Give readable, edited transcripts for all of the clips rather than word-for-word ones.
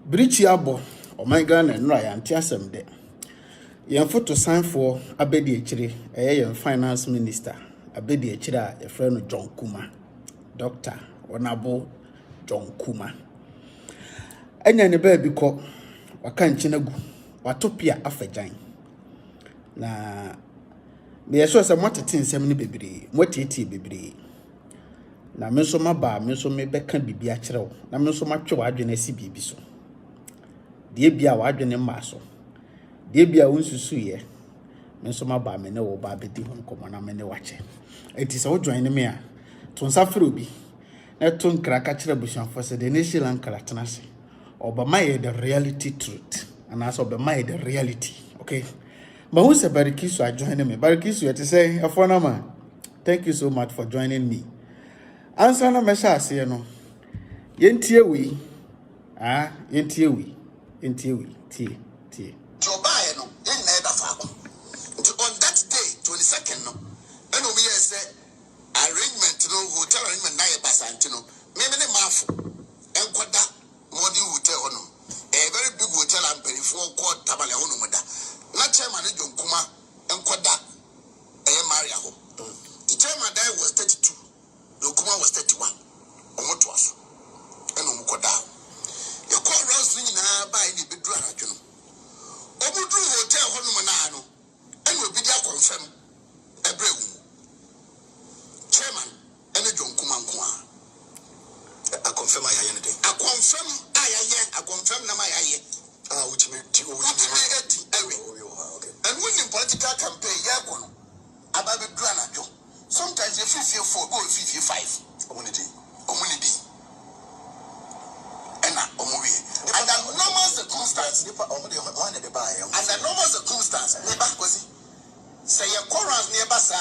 Brichiabo, Omega and Ryan Tiasem de. Yan photo sign for Abedi Echiri, a finance minister, Abedi Echira, a friend of John Kuma, Doctor Honorable John Kuma. Enya ne baby ko waka nchinagu watopia afagyan. Na me yeso se motete nsem ne bebre, motete bebre. Na me so maba, me so me beka bibia kyerɛw. Na me so matwe wadwene asi bibi so. Die bia wadwene mma so. Die bia wonsusu ye. Me so maba me ne wo ba bedi ho nkomo na me ne wache. Enti se wo join me a to nsafre obi. Na to nkra ka kyerɛ busuafo se de ne shilan kra tenase. Obama the reality truth. And as Obama the reality. Okay. But who's a Barikisu are joining me? Barikisu, to say, a phone man. Thank you so much for joining me. Answer na mesha say no. Yentie we. Ah, yentie we. Tie. Jobaye no, yen na eba fa ko. On that day, 22nd no. Eno me say arrangement no hotel arrangement na eba santi no. Me ne mafo. Enkoda Modi hotel hono. A very big hotel and penny for court tabale hono mada. Na chairman John Kuma enkoda Maria ho. The chairman there was 32. John Kuma was 31. Omoto aso. Eno mukoda. You call Rose na buy ni bedru anadwo no. Omudru hotel hono mo na no. Eno bi dia confirm ebrewu. Chairman eno John Kuma nko a. I confirm I confirm I confirm na my aye. Ultimate. Okay. And when in political campaign, about the granajo. Sometimes you feel 4, go 55. Community. And under normal circumstances, under normal circumstances, say a chorus near Bassa,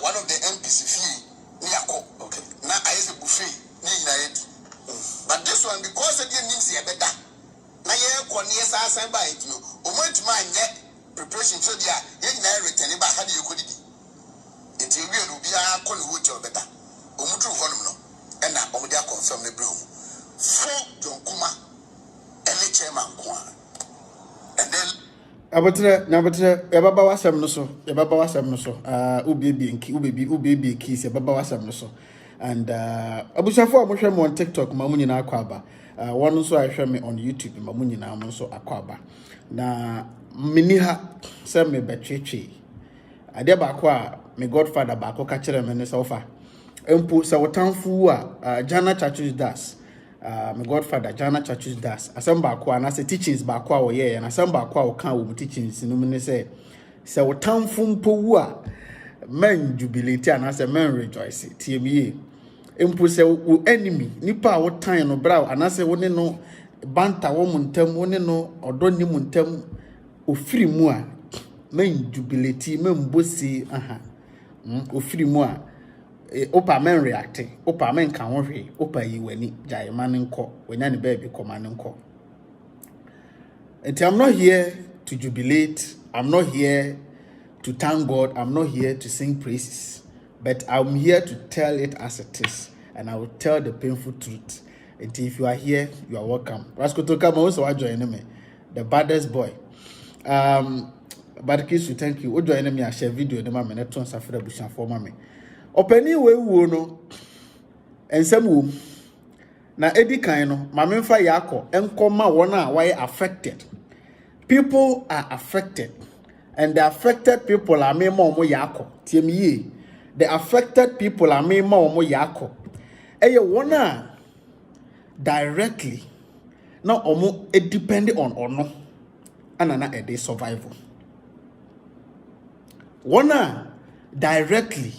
one of the MPC fee. Okay. Now I is a buffet. But this one, because I didn't see a better. Now you are by it. You want to mind that preparation so they are written about how you could be. It will be a conwood or better. Umutu Honno and now Omodia confirm the broom. For John Kuma and the chairman Kuma. And then Abatre ebaba wasam no so ubi kisi ebaba wasam no so and abusafo amohwe me on TikTok ma munyina akwaba one nso ahwe me on YouTube ma munyina mo nso akwaba na mini ha se me betwetwe ade ba ko a me godfather ba ko ka kire me ne se ofa empo se wotanfu a Jana Churches das my godfather Jana Churches das asamba kwa na se teachings ba kwa wo ye na asamba kwa wo kan wo teachings no me say wo tamfo mpo wu a men jubilate and say men rejoice tie empo se wo enemy nipa wo tan no bra and say wo ne no banta wo muntam wo ne no odo ni muntam ofiri mu a men jubilate men bosi ofiri mu a opa men react opa men kan ho hwe opa yi wani jai man nko wanya ne baby command nko. I'm not here to jubilate, I'm not here to thank God, I'm not here to sing praises, but I'm here to tell it as it is, and I will tell the painful truth. And if you are here, you are welcome. Rasco to come also join me, the baddest boy. But kiss you, thank you. Join me, I share video the mama net on Safra Bushan for mommy. Openi we no ensem na edi kan no mamemfa yakọ enkoma wona why affected. People are affected, and the affected people are mema omo yakọ tiemiye. The affected people are mema omo yakọ eye wona directly na omo depend on ono anana e dey survival wona directly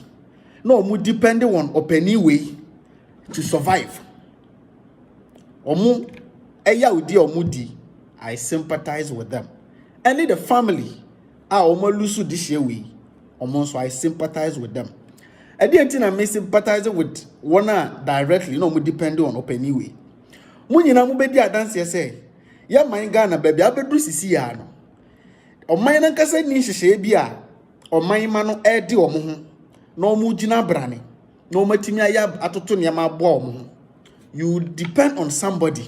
no mu depend on openi way to survive. Omu eya udi omu di, I sympathize with them. Any the family omu lusu this year way, omu so I sympathize with them. I didn't think sympathize with one directly, no mu depend on openi way. Mu nyina mu bedi adanse ye say, ya man Ghana baby abedru sisi ya no. Oman na kasa ni hihye bia, oman ma no edi omu ho. No mu jina brane no matimi aya atoto ne ma bo omo you depend on somebody,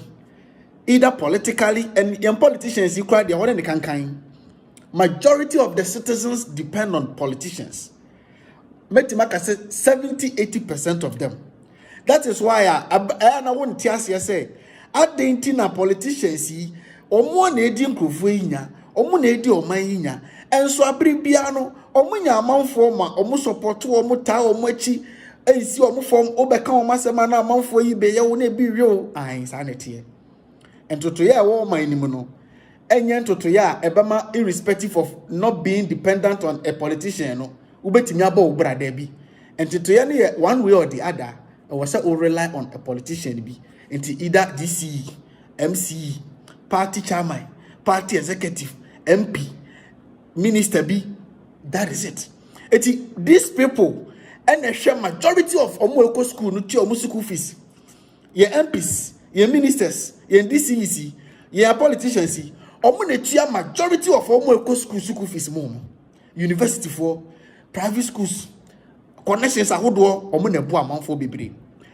either politically, and in politicians, you cry the one can. Majority of the citizens depend on politicians. Metimaka said 70-80% of them. That is why I want to say, na politicians yi omo na edi nkrofo yinya omo na edi oman yinya enso abribia no omo nya amanfo ma omo support omo ta omo achi ensi omo form obeka omo asema na amanfo yi be ye wo na bi wi an sa netie entoto ye wo man ni mu no enye ntoto ya ebema irrespective of not being dependent on a politician no ubetimi aba wo brada bi entoto ye ne one way or the other or say we rely on a politician bi into either DC, MC, party chairman, party executive, MP, minister B. That is it. These people and the share majority of Omo school no chi Omo school fees. Your MPs, your ministers, your DCEC, your politicians, Omo na chi majority of Omo school fees mo. University for private schools. Connections ahodo Omo na bu amanfo bebre.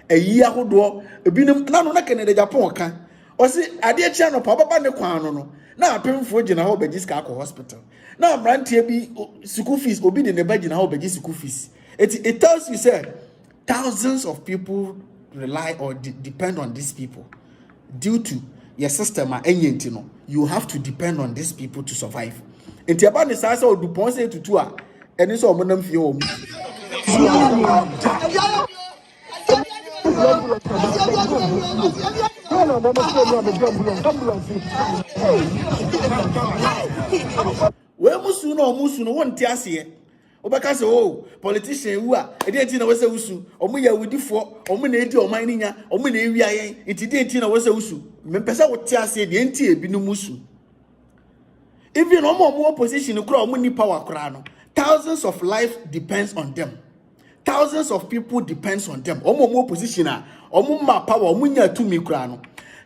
A year ahodo ebinum na no na Canada Japan ka o se ade chia no pa baba ne kwan no na apemfo gina ho beji ska akọ hospital na amrantie bi school fees obi de ne ba gina ho beji school fees it tells you say thousands of people rely or depend on these people due to your system enyenti no you have to depend on these people to survive enti aba ne sa o dupon say tutu a eni so omonam fie o mu we musu no won ti ase obeka se oh politician wu a e dey ti na we se usu omo ya wudifo omo na edi oman ni nya omo na ewi ayen enti dey ti na we se usu me pese wo ti ase de enti ebi no musu even omo opposition kura omo ni power kura no thousands of life depends on them. Thousands of people depends on them. Omo position omo ma power omo nya tumi kura no.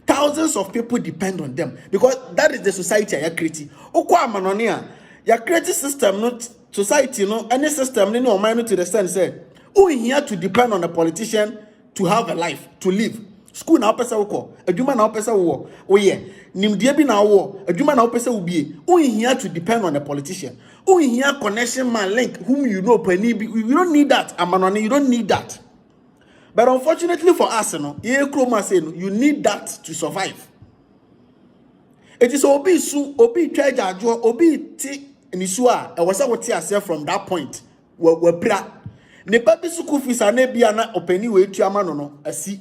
Thousands of people depend on them because that is the society ya create. Okwa amanone a ya create system no society no any system no o man to the sense say who here to depend on a politician to have a life to live. School na opesa woko, adwuma na opesa wo. Oye, nimdie bi na wo, adwuma na opesa wo bie. Who here to depend on a politician? Who here connection man link whom you know you don't need that. Amanone, you don't need that. But unfortunately for us, you need that to survive. It is obi treasure ajo obi ti nisua e wasa wote ase from that point. We bra. Ne baby school fees na bia na opani we tuama no asi.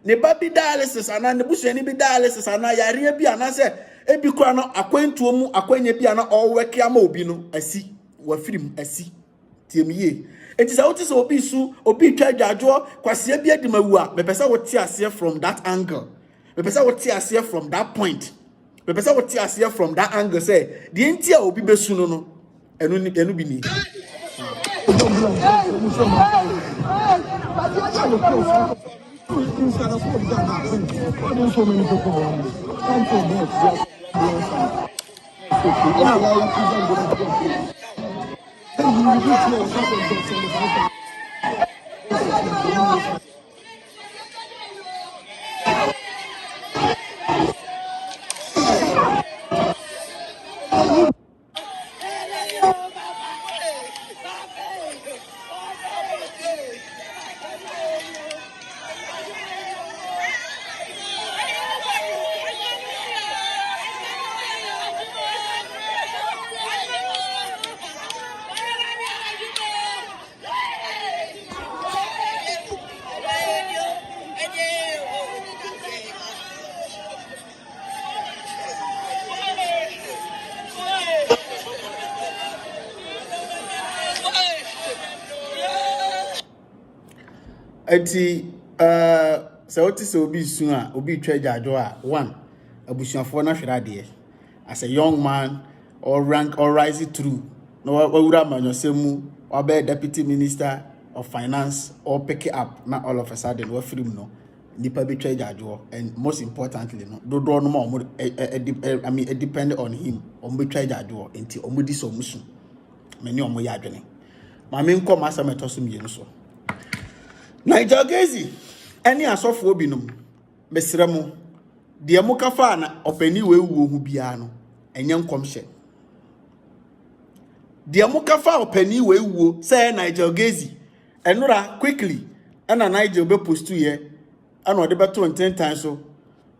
Ne baby dialysis ana ne busuani bi dialysis ana yare bi ana se ebi kura no akwantuo mu akwanya bi ana oweke ama obi no asi wa firim asi tiemiye enti sa wote so obi twa dwadwo kwase bi adimawu a bepesa wote ase from that angle bepesa wote ase from that point bepesa wote ase from that angle say the enti a obi besu no enu bi ni enti se oti se obi sun a obi treasure ajo a one abusuafo na hwera de as a young man or rank or rise through no wura manyosemu or be deputy minister of finance or pick it up na all of a sudden we free no nipa be treasure ajo and most importantly no do no more I mean it depend on him on be treasure ajo enti omudi so musu many omo ya adwene ma me nko masa metosum yenu so Niger Gezi, any asofo binum, Mesremo, the Amukafana, openi we wu biano, and young comshe. The Amukafa openi we wu, say Niger Gezi, and Nora quickly, and a Niger be post 2 year, and what about 10 times so.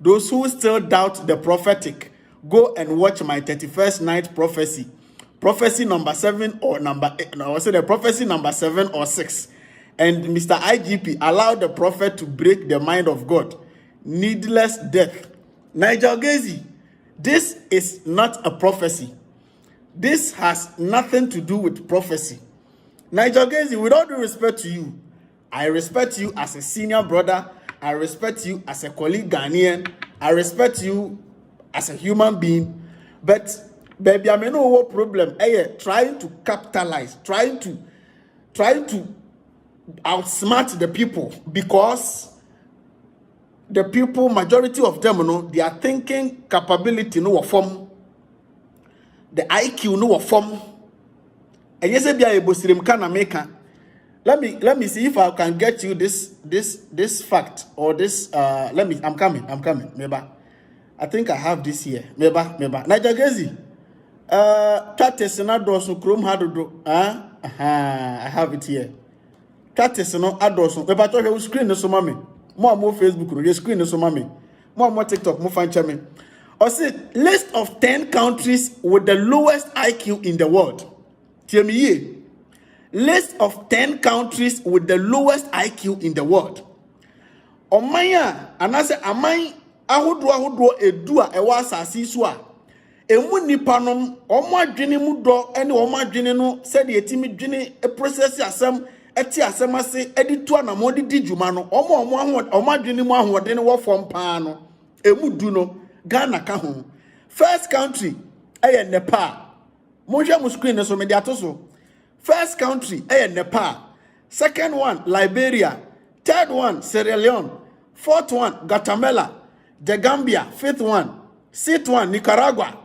Those who still doubt the prophetic, go and watch my 31st night prophecy. Prophecy number 7 or number 8, no, I said the prophecy number 7 or 6. And Mr. IGP allowed the prophet to break the mind of God. Needless death. Nigel Gezi, this is not a prophecy. This has nothing to do with prophecy. Nigel Gezi, with all due respect to you, I respect you as a senior brother. I respect you as a colleague Ghanaian. I respect you as a human being. But, baby, I may know what problem. Trying to capitalize, trying to outsmart the people, because the people, majority of them, you know, their thinking capability no form, the IQ no form. And yes, be able to can make. Let me see if I can get you this fact or this. I'm coming. Maybe I think I have this here. Maybe. Niger Gezi. Tates na dosu Chrome hard. I have it here. Tates no adosu. Maybe I thought you screen no so mami. More Facebook. You screen no so mami. More TikTok. More fan chami. Or see list of 10 countries with the lowest IQ in the world. Tell me ye. List of 10 countries with the lowest IQ in the world. Omaya, and I say, Amai, ahudu edua ewa asasi so a. Emu nipa nom, omo adwene mu do, ene omo adwene no, said the etimi dwene a process asem, eti asem ase, edi to na modi di dwuma no, omo adwene mu ahode ne wo fom pa no. Emu du no, Ghana ka ho. First country, Nepal. Monja mu screen so me dia to so. First country, Nepal. Second one, Liberia. Third one, Sierra Leone. Fourth one, Guatemala. The Gambia. Fifth one. Sixth one, Nicaragua.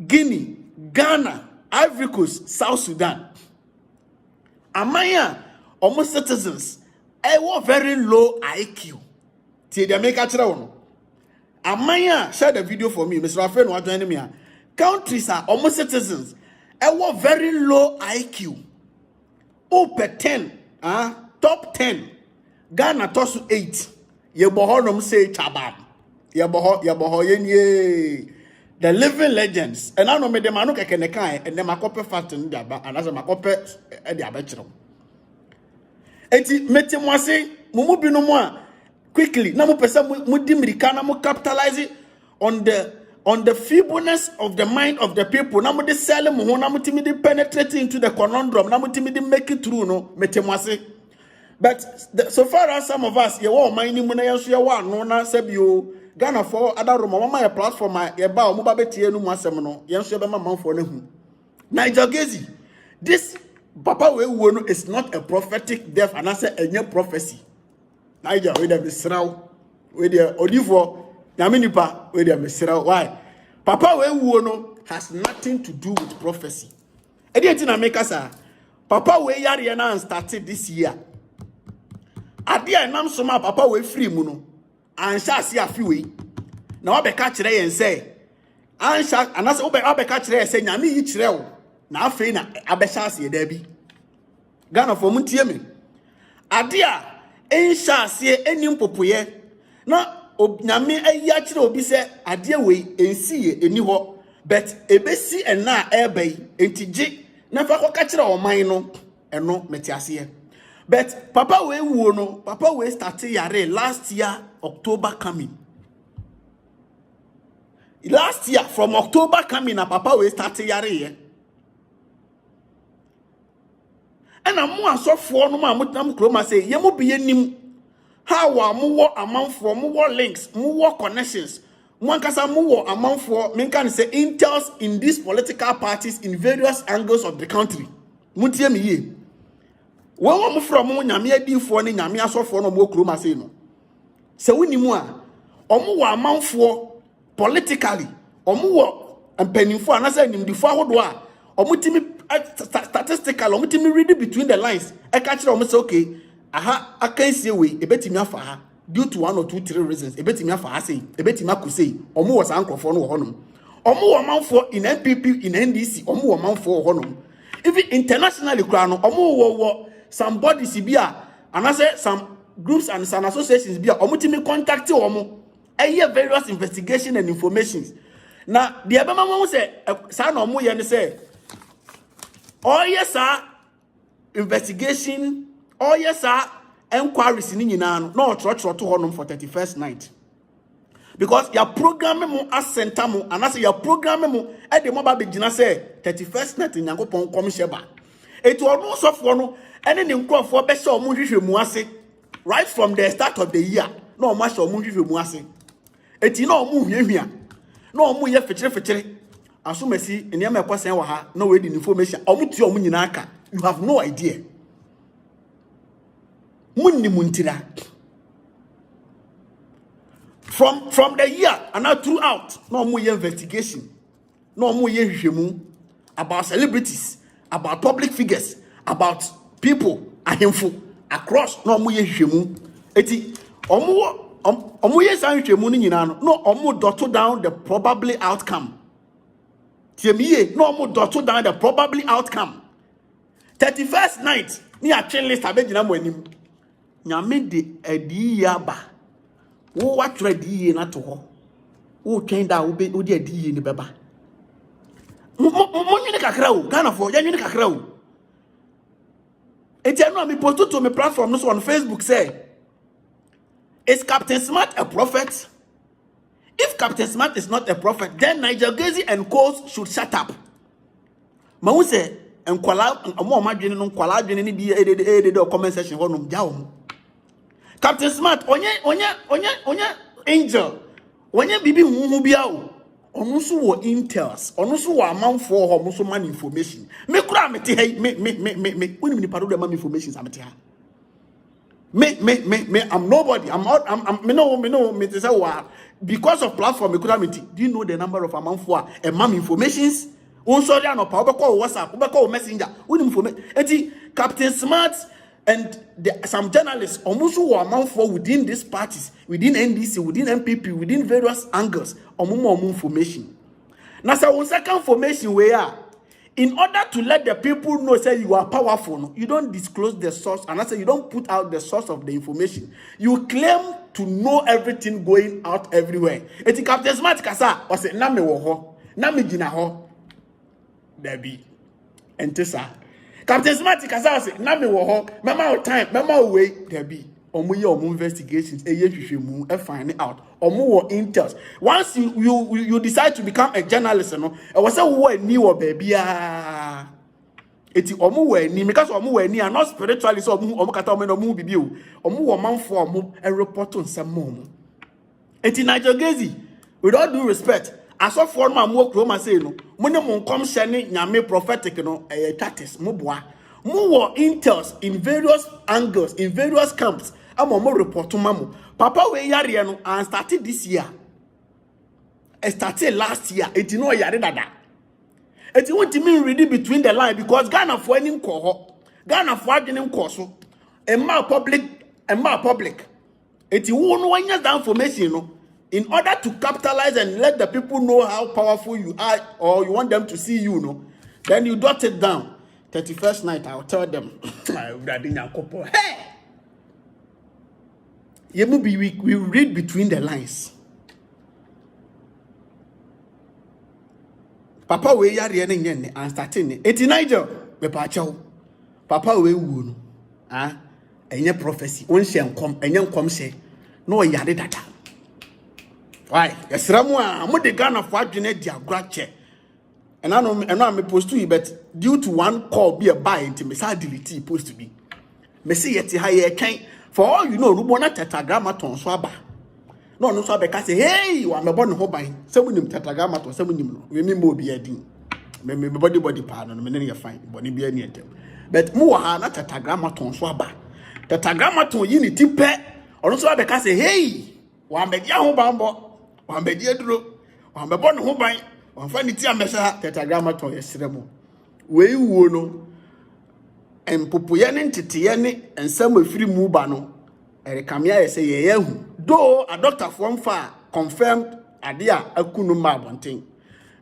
Guinea. Ghana. Ivory Coast. South Sudan. Amaya, almost citizens. Very low IQ. See, they make a try. Amaya, share the video for me. Mr. Rafael, what joining me? Countries are almost citizens. Very low IQ. Upper 10, top 10. Ghana tosu 8. Yebohonom say chabam. Yeboho yenye. The living legends. And I know me dem anu keke nekai and them akope fat in their back and as a makope their bachelor. Eti meti mwase mumu binu mwa quickly. Na mu pesa mu dimirika na mu capitalize on the feebleness of the mind of the people. Namu de sell mu ho, namu timi de penetrate into the conundrum, namu timi de make it through no metemwase. But so far as some of us, ye wo mind mu na yenso ye wa no na sebio Ghana for other room mama ye platform ye ba o mo ba betie no mu asem no yenso ye be ma manfo na hu. Niger Gezi, this papa we wo no is not a prophetic death and I say enye prophecy. Niger we dey misraw we dey odifo Yaminipa, where they are why? Papa we no has nothing to do with prophecy. Editing make us Papa we yari na started this year. Adia nam soma papa we free muno. Ansha si afiwe. Na obeka kire yen say. Ansha anase obeka kire say nyame yi kire wo. Na afei na abesha se da bi. Ghana for muntie me. Adia ensha se enim popoye. Na nyame ayi akire obi se ade we ensiye eni ho but ebesi ena ebe entije na fa ko ka kire oman no eno metiase but papa we wuo no papa we start yare last year October coming last year from October coming na papa we start yare ye ana mo asofo no ma mutam kroma say ye mo be nim how are more amount for more links, more connections. One kasa more amount for men can say intels in these political parties in various angles of the country. Muntie me ye. When we from nyame di for ni nyame aso for no mo kroma say no. Se woni mu a omo amount for politically, omo mpanimfo anasa nimdifo ahodo a omo timi statistically omo timi read between the lines. E ka kire omo say okay. aha akansie we ebetimi afa ha due to 1 or 2 3 reasons ebetimi afa ha say ebetimi akosei omo was ankrofo no ho nom omo wo manfo in NPP in NDC omo wo manfo ho nom even internationally kura no omo wo some bodies bi a anase some groups and some associations bi a omo timi contact omo eye various investigation and informations na the ebema mo say sa na omo ye ne say oh yes sir investigation oh yes sir enquiries ni nyina no trotro to honum for 31st night because your program mo asenta mo anase your program mo e de mo ba be gina say 31st night nyankopon kom sheba etu onu sofo no ene ne nkrofo be se omo hwehwe mu ase right from the start of the year no omo se omo hwehwe mu ase eti na omo hwehwia na omo ye fekere asomasi eniam ekosen wa ha na we di information omo ti omo nyina aka you have no idea munni muntira from the year and now throughout no more investigation no more hwehwemu about celebrities about public figures about people ahemfo across no more hwehwemu eti omo ye san hwehwemu ni nyina no omo dot down the probably outcome tiemiye no omo dot down the probably outcome 31st night ni a chain list abegina mo anim nyame de adi yaba wo watwere di ye na to ho wo twen da wo di adi ye ni beba mo nyine kakra o Ghana for ya nyine kakra o eti anu am post to me platform no so on Facebook say is Captain Smart a prophet? If Captain Smart is not a prophet, then Nigel Gezi and Coles should shut up. Ma wo say enkwala omo madwene no nkwala adwene ni bi e comment section ho no jawo Captain Smart onye angel onye bibi huhu bia o onu so wo intels onu so wo amanfo ho mo so man information me kura me te hey me woni ni paro de man information amete ha me I'm nobody I'm me no me say wa because of platform me kura me do you know the number of amanfo a man informations on sorry no pa obekọ WhatsApp obekọ messenger woni information enti Captain Smart and some journalists almost who are amount for within these parties, within NDC, within MPP, within various angles, more information. Now, so second information where in order to let the people know say you are powerful, you don't disclose the source, and I say you don't put out the source of the information. You claim to know everything going out everywhere. Eti Captain Smart kasa o say na me wo ho, na me gina ho. There be entesa. Captain Smart kasa say na me wo ho mama time mama way there be omo ye omo investigations e ye hwehwemu e find out omo wo intels once you decide to become a journalist no e was say wo ani wo ba bia eti omo wo ani because omo wo ani are not spiritually so omo kata omo no omo bibi o omo wo manfo omo e report nsem mo eti Nigel Gezi with all due respect asofo no amwo kroma say no mo ne mo nkom hye ne nyame prophetic no tatis mo boa mo wo intels in various angles in various camps amo mo report mamo papa we yare no and started this year it started last year it no yare dada it won't mean reading between the line because Ghana for any nko Ghana for adwene nko so emma public it won one year that information no in order to capitalize and let the people know how powerful you are or you want them to see you, no, then you dot it down. 31st night, I'll tell them, hey! We read between the lines. Papa we yari ene and starting it. Nigel, me pacho. Papa we wunu. Enye prophecy. Onse enkom, enye nkom se. No yari dada. Why? Yesramu mo de Ghana for adwene dia grache. And I know me post to you, but due to one call be a buy into me say delete post to be. Me say yet high can for all you know rubo na tetragrammaton so aba. No so aba ka say hey wa me born ho ban. Say munim tetragrammaton say munim no. We me mo be adin. Me body pa no me ne fine. Boni be ani entem. But mo wa ha na tetragrammaton so aba. Tetragrammaton yi ni tipe. Ono so aba ka say hey wa me dia ho bambo. Wa me dia duro. Wa me born ho ban. Wa fa ni ti amesa tetragrammaton yesremo. We wo no and pupuye ne ntete ne ensam afiri mu ba no erekamia ye say ye hu though a doctor from far confirmed adea akunu ma bonten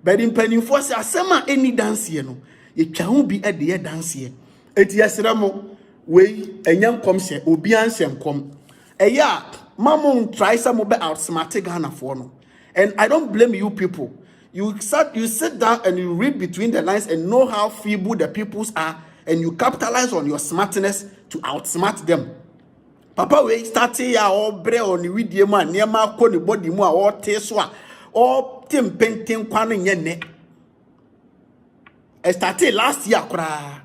but in penifo say asema any dance ye no ye twa ho bi de ye dance ye eti yesere mo we enyan kom se obi ansem kom eya mamon try some be outsmart Ghana for no. And I don't blame you people. You sit down and you read between the lines and know how feeble the peoples are, and you capitalize on your smartness to outsmart them. Papa we started ya all bre on the video man near ma ko ni body mu a all teswa all tim painting kwano nyene. I started last year kra.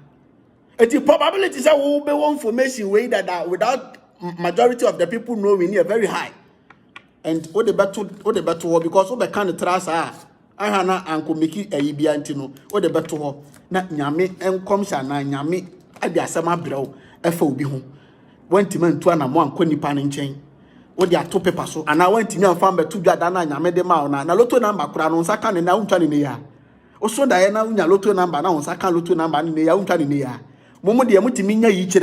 It is probability that we will be one information way that without majority of the people knowing here very high. And what the battle because what the kind of trust I hana uncle Mickey a ibiantino, what the battle na nyame and comes and nyame at the asama bro, FOB home. Went to man 2 and 1 conny pan in chain. What they are 2 papers so, and I went to me and found 2 jadana nyame de mauna, na loto number crown sakan and now turning in ya. Also, Diana, loto number now, sakan loto number in the yauntan in the ya. Momo de mutiminya each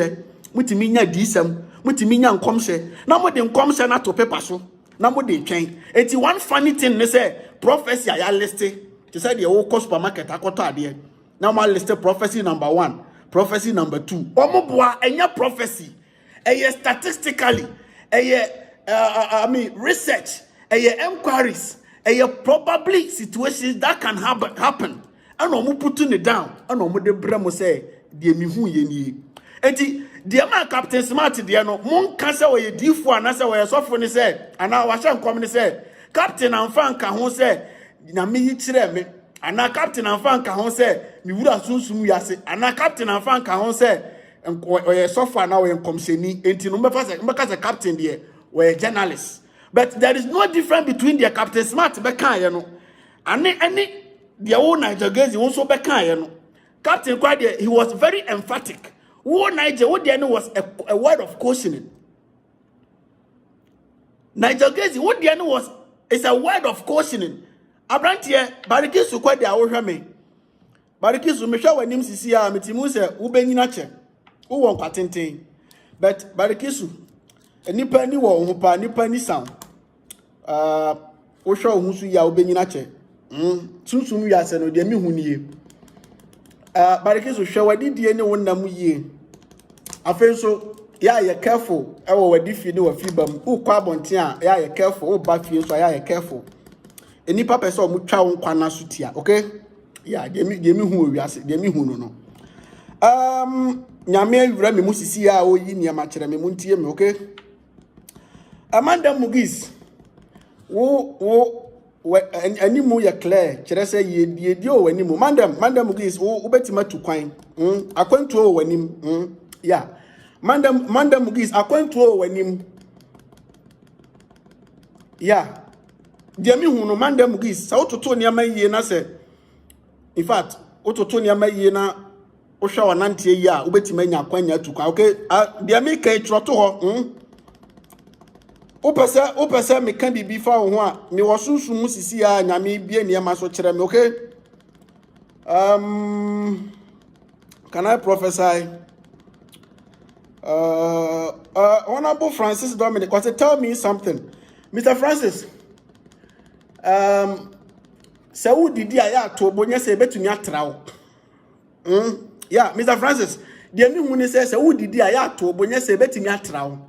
mutiminya disem, mutiminya comse, now more than comse na to paper so. Now more they change. It's one funny thing they say prophecy I listed. They said the whole supermarket I got idea. Now my listed prophecy number 1, prophecy number 2. Omoboa enya prophecy. Statistically, I mean research, enquiries, probably situations that can happen. And omo putting it down. And omo de bremo say de mi hu ye ni. Enti the man Captain Smart there no mon kan say we difo anase we sofo ni say ana wa hye nkom ni say Captain Amfa nka ho say na me yi kire me ana Captain Amfa nka ho say mi wura sunsum yase ana Captain Amfa nka ho say we sofo na we nkomseni enti no mbeka say captain there we journalist but there is no difference between the Captain Smart be kan ye no any the old Niger Gazi won so be kan ye no Captain Kwade he was very emphatic. Niger, what the was a word of cautioning. Niger Gazi, what the was is a word of cautioning. Abrantie, Barikisu quite the hour me. Barikisu, me show when him see ya, Mitimuse, Ubeninache, who won't patent. But Barikisu, a nipa ni wo, hupa nipa ni sound. Osho Musu ya Ubeninache. Sunsum ya seno, de mi huni. Barikisu, show what did any one namu ye. Afen so ya ye careful e wo wadi fi ni wa fi bam u kwa bonten a ya ye careful u ba fi so ya ye careful enipa pese o mu twa wo nkwa na so tia okay ya de mi hu owiase de mi hu no nyame awura me musisi a o yi niam kire me muntie me okay Amanda Mugis wo animu ya clear kire se ye di o animu Madam Mugis wo betima tu kwan akwantu o wanim yeah. Madam Mugis, according to when him. Yeah. Dear me, who no Madam Mugis, so to Tony May say. In fact, Otto Tony May na Osha and Nanti ya, Ubetimania Quenya to okay. Dear me, Kate Trotto. Opesa me can be before one. Me was soon Musisia, Nami, be near my so cherem, okay? Can I prophesy? Honorable Francis Dominic, tell me something. Mr. Francis, so did ya to Bonya say bet to me atrao? Yeah, Mr. Francis, the only one says, so did ya to Bonya say bet to me atrao?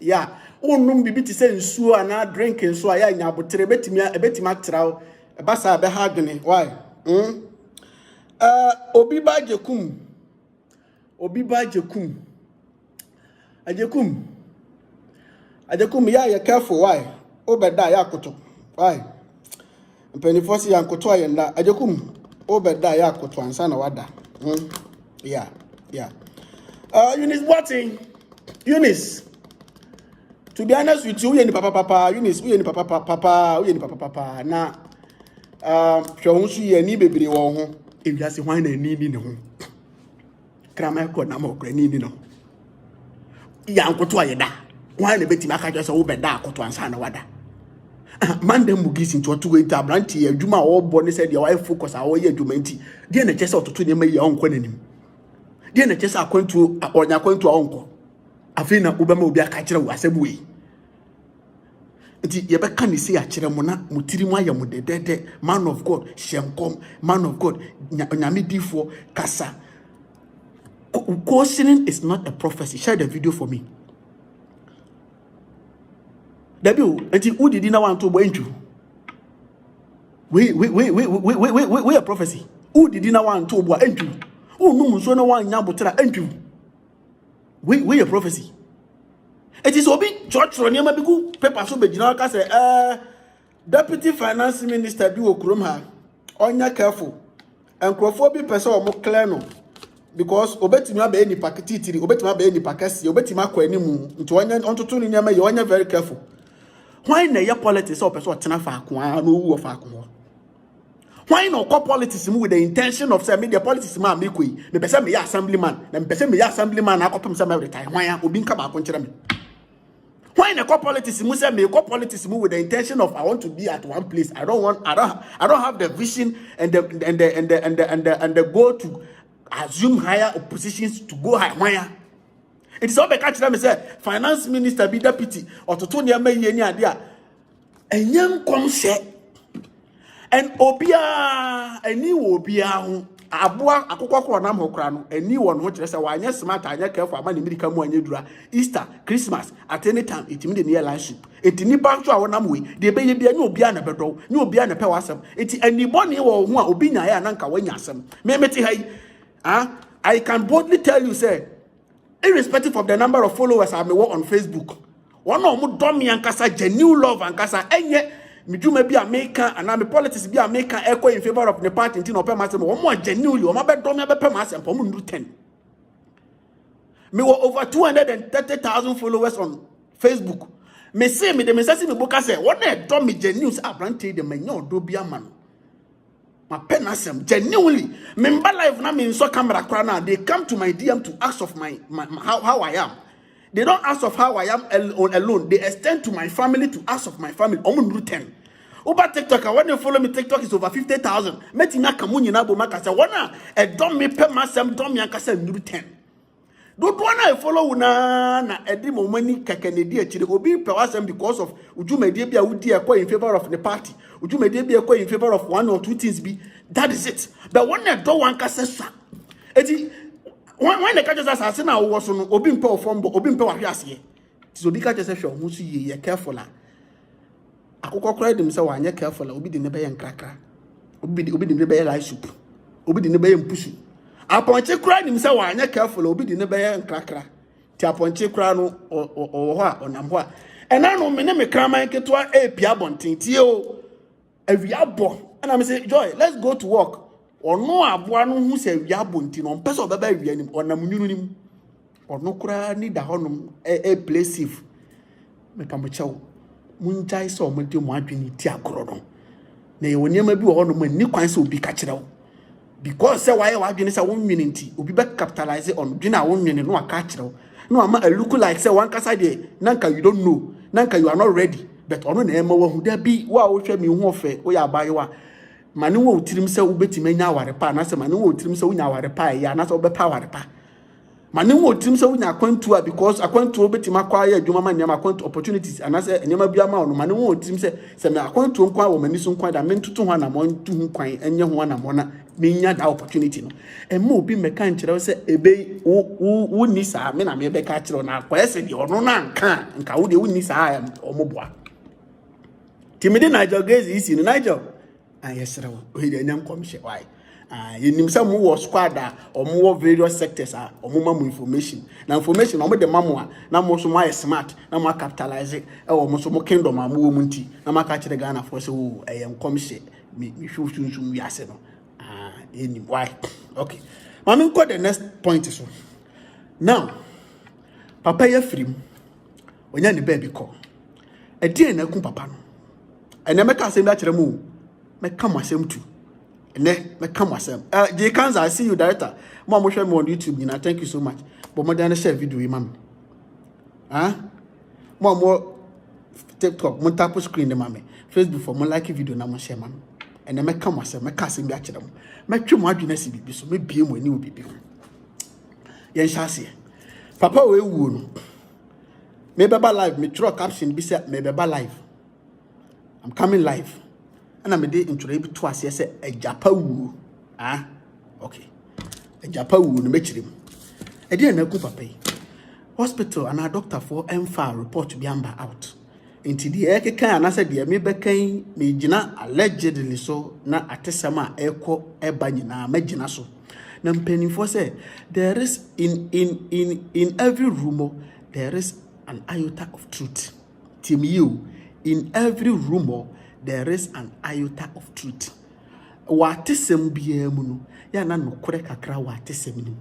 Yeah, oh, no, be to say so and not drinking so I am but bet me a bet matrao, a bassa behagony. Why? Obiba Jekum. Ajekum, yeah, you're careful. Why? Obeda yakoto. Why? Pennyfosi yankoto yenda. Ajekum, Obeda yakoto and sana wada. Yeah. Eunice watching. Eunice. To be honest with you, papa. Eunice, papa. Na, shawunsu ye ni bebiri wo ho. If you say why na ni no. Krama ko na mo kra ni no. Yankoto ayeda why na beti maka just wo beda akoto ansa na wada Madam Mugis into to wait abranti adwuma wo bo ne se de why focus a wo ye adwuma nti de na chese ototo ne mayi onkwa nanim Deɛ na kyesa akwantuo onya akwantuo onko afina ubema obi aka kire wo asebwe nti yebeka ne se akire mo na mutiri mu ayɛ mo dedede man of God shemkom man of God nyame difo kasa. Questioning is not a prophecy. Share the video for me. Debi nti udidi na wan to bo entwu we a prophecy udidi na wan to bo entwu unum so na wan nya botra entwu we a prophecy. It is obi church niam bi ku paper so begina ka say deputy finance minister bi okrom ha onya careful enkrofo bi pese o mo clear no because obetimi aba ni paketitiri obetimi aba ni pakasi obetimi akwa animu nti onya ontoto ni niam ye onya very careful. Why na your politics or person tena fa ko no wu fa ko? Why no call politics with the intention of say me the politics man me koi me pese me ya assemblyman na me pese me ya assemblyman na akopem say me retire why obi nka ba ko nkere me? Why na call politics mu say me call politics with the intention of I want to be at one place. I don't have the vision and the goal to assume higher positions to go higher. It is all the catch them say finance minister be deputy or to Tony May any idea. And young come say and obia a new obia abua akoko nam hokrano a new one which is why yes smart and careful money medical one yedra Easter Christmas at any time it mean the near landship it ni back to our namwe the baby be no bia na bedo no bia na pewasem it anybody wo ho a obi nya ya nanka wanya asem me meti hai I can boldly tell you say irrespective of the number of followers I may work on Facebook, one of them dummy and kasa genuine love and kasa enye me do me be a maker and I'm a politics be a maker echo in favor of the party until no pay myself one more genuinely or my bed dummy be pay myself for me 10. Me were over 230,000 followers on Facebook. Me say me the me say me book say one dummy genuine abranted the men do be a man. My pen asem genuinely member life na me so camera crana they come to my DM to ask of my how I am. They don't ask of how I am alone. They extend to my family to ask of my family. Omun 10. Over TikTok, when you follow me, TikTok is over 50,000. Metina kamunyi na bo makasa wana e don me pe masem don me ankasa nuru 10. Do wana e follow na edi mo mani kakenedi e chire obi pe wasem because of ujumedie bia wudi akwa in favor of the party. Ujumedie bia akwa in favor of one or two things be. That is it. But when they do one kasa sa. Eti when the catches us na wo so no obi mpe ofombo obi mpe wa hwase. Ti obi catches say hwe ho so ye careful la. Akoko kra dem say wa anya careful la obi de ne be ye nkrakra. Obi de ne be ye rice soup. Obi de ne be ye mpusu. Aponche kra dem say wa anya careful la obi de ne be ye nkrakra. Ti aponche kra no o ho a onam ho a. Ena no me ne me kraman ketoa epia bonten ti o. Awiabo. And I say Joy, let's go to work. Or no aboa no hu say wiabo nti no pese obeba wi anim onam nyunu nim. Or no kra ni da honum a place safe. Me pamochawo. Munjai so mo de mo adwene ti agoro no. Na ye woniema bi wo honum ni kwan se obi ka kire wo. Because say why adwene say won nwene nti obi be capitalize on dwene a won nwene no aka kire wo. No ama a look like say one kasa de nanka you don't know. Nanka you are not ready. But ono na ema wo hu da bi wa wo hwe mi hu ofe wo ya bayewa. Mane wo tirim se wo betime nya aware pa na se mane wo tirim se wo nya aware pa ya na se wo be pa aware pa. Mane wo tirim se wo nya akwantu a because akwantu wo betima akwa ya adwuma ma nyama akwantu opportunities anase nyama bia ma ono mane wo tirim se me akwantu nkwa wo mani so nkwa da mentutu ho na mo ntu hu kwan enye ho na mo na me nya da opportunity no emma obi meka nkire se ebe wo ni sa me na me be ka kire na kwa ese de ono na nka wo de wo ni sa omoboa timide Nigel Gaze isi no Nigel ayesra wo o de nyam komhye why yenim say mo wo squad o mo wo various sectors o mo ma mo information na information o mo de mamo a na mo so mo smart na mo capitalize e o mo so mo kingdom am wo mu nti na ma ka kire Ghana for say wo eyem komhye me hwuhwuhwu wi ase no yenim why okay mama nko the next point so now papa ya frim onya ne baby call e die na ku papa no ene meka asem da kire mu meka masem tu ene meka masem J Kanza I see you director mo share me on YouTube you know thank you so much but mo dan share video imam mo TikTok mo tap screen de mame Facebook for mo like video na mo share mame ene meka masem meka asem da kire mu metwe mo adwena si bibi so me bie mo ani wo bibi yen shase papa we wu no me beba live me throw caption bi say me beba live I'm coming live and I'm dey intro bi to ase say agyapa wu okay agyapa wu no mechirem e dey na ku papa yi hospital and a doctor for emfa report bi amba out inti di ekeka anase de me bekan me gina allegedly so na atesam a ekọ eba nyina magina so na mpanifo say there is in every rumor there is an iota of truth. Team you, in every rumor there is an iota of truth. Watesem biemu no ya na nokore kakra watesem ni.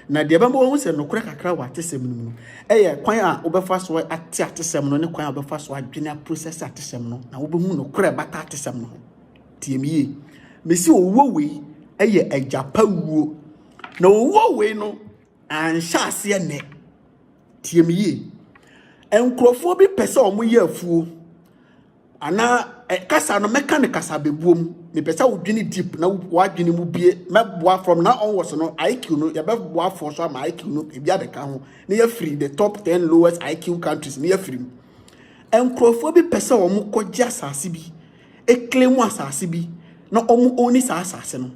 Na de bembo won se nokore kakra watesem ni no. Eye kwan a obefa so atesem no ne kwan a obefa so adwene process atesem no na obehu nokore bata atesem no. Team yi, mesi owo we eye agyapa wuo. Na owo we no ansha ase ne. Team yi enkrofo bi pese omo ye afuo ana kasa no meka ne kasa bebuom ne pese wodwene deep na wadwene mu bie meboa from now onwards no IQ no ye beboa for so ma IQ no e bia de ka ho ne ye free the top 10 lowest IQ countries ne ye free enkrofo bi pese omo kogye asase bi claim asase bi na omo oni sa asase no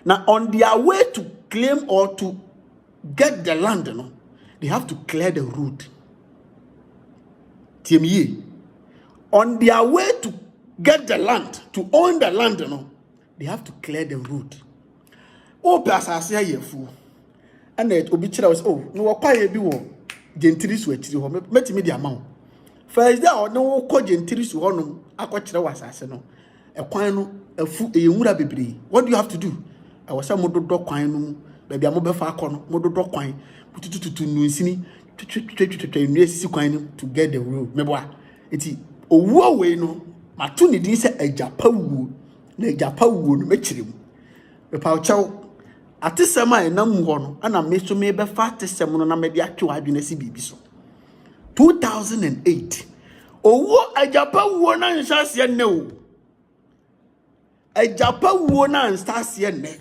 na on their way to claim or to get the land no they have to clear the road. On their way to get the land, to own the land, they have to clear the road. Oh, Pastor, I hear fool. And it obichira was no kwai bi wo gentiri so atiri ho metimi di amount. First day no ko gentiri so ho no akochira wasase no. E kwan no afu eyewura bebre. What do you have to do? I was say mododo kwan no baby amobefa akọ no mododo kwan tutututu nunsini to get the road. Meboa. Eti owo we no mato ne din se agyapa wuo na agyapa wuo no mechirem. Mepa ochaw atesem a enam ho no ana me so me be fa atesem no na me de atwe adwene si bibi so. 2008 owo agyapa wuo na nhyase ne o. Agyapa wuo na nhyase ne.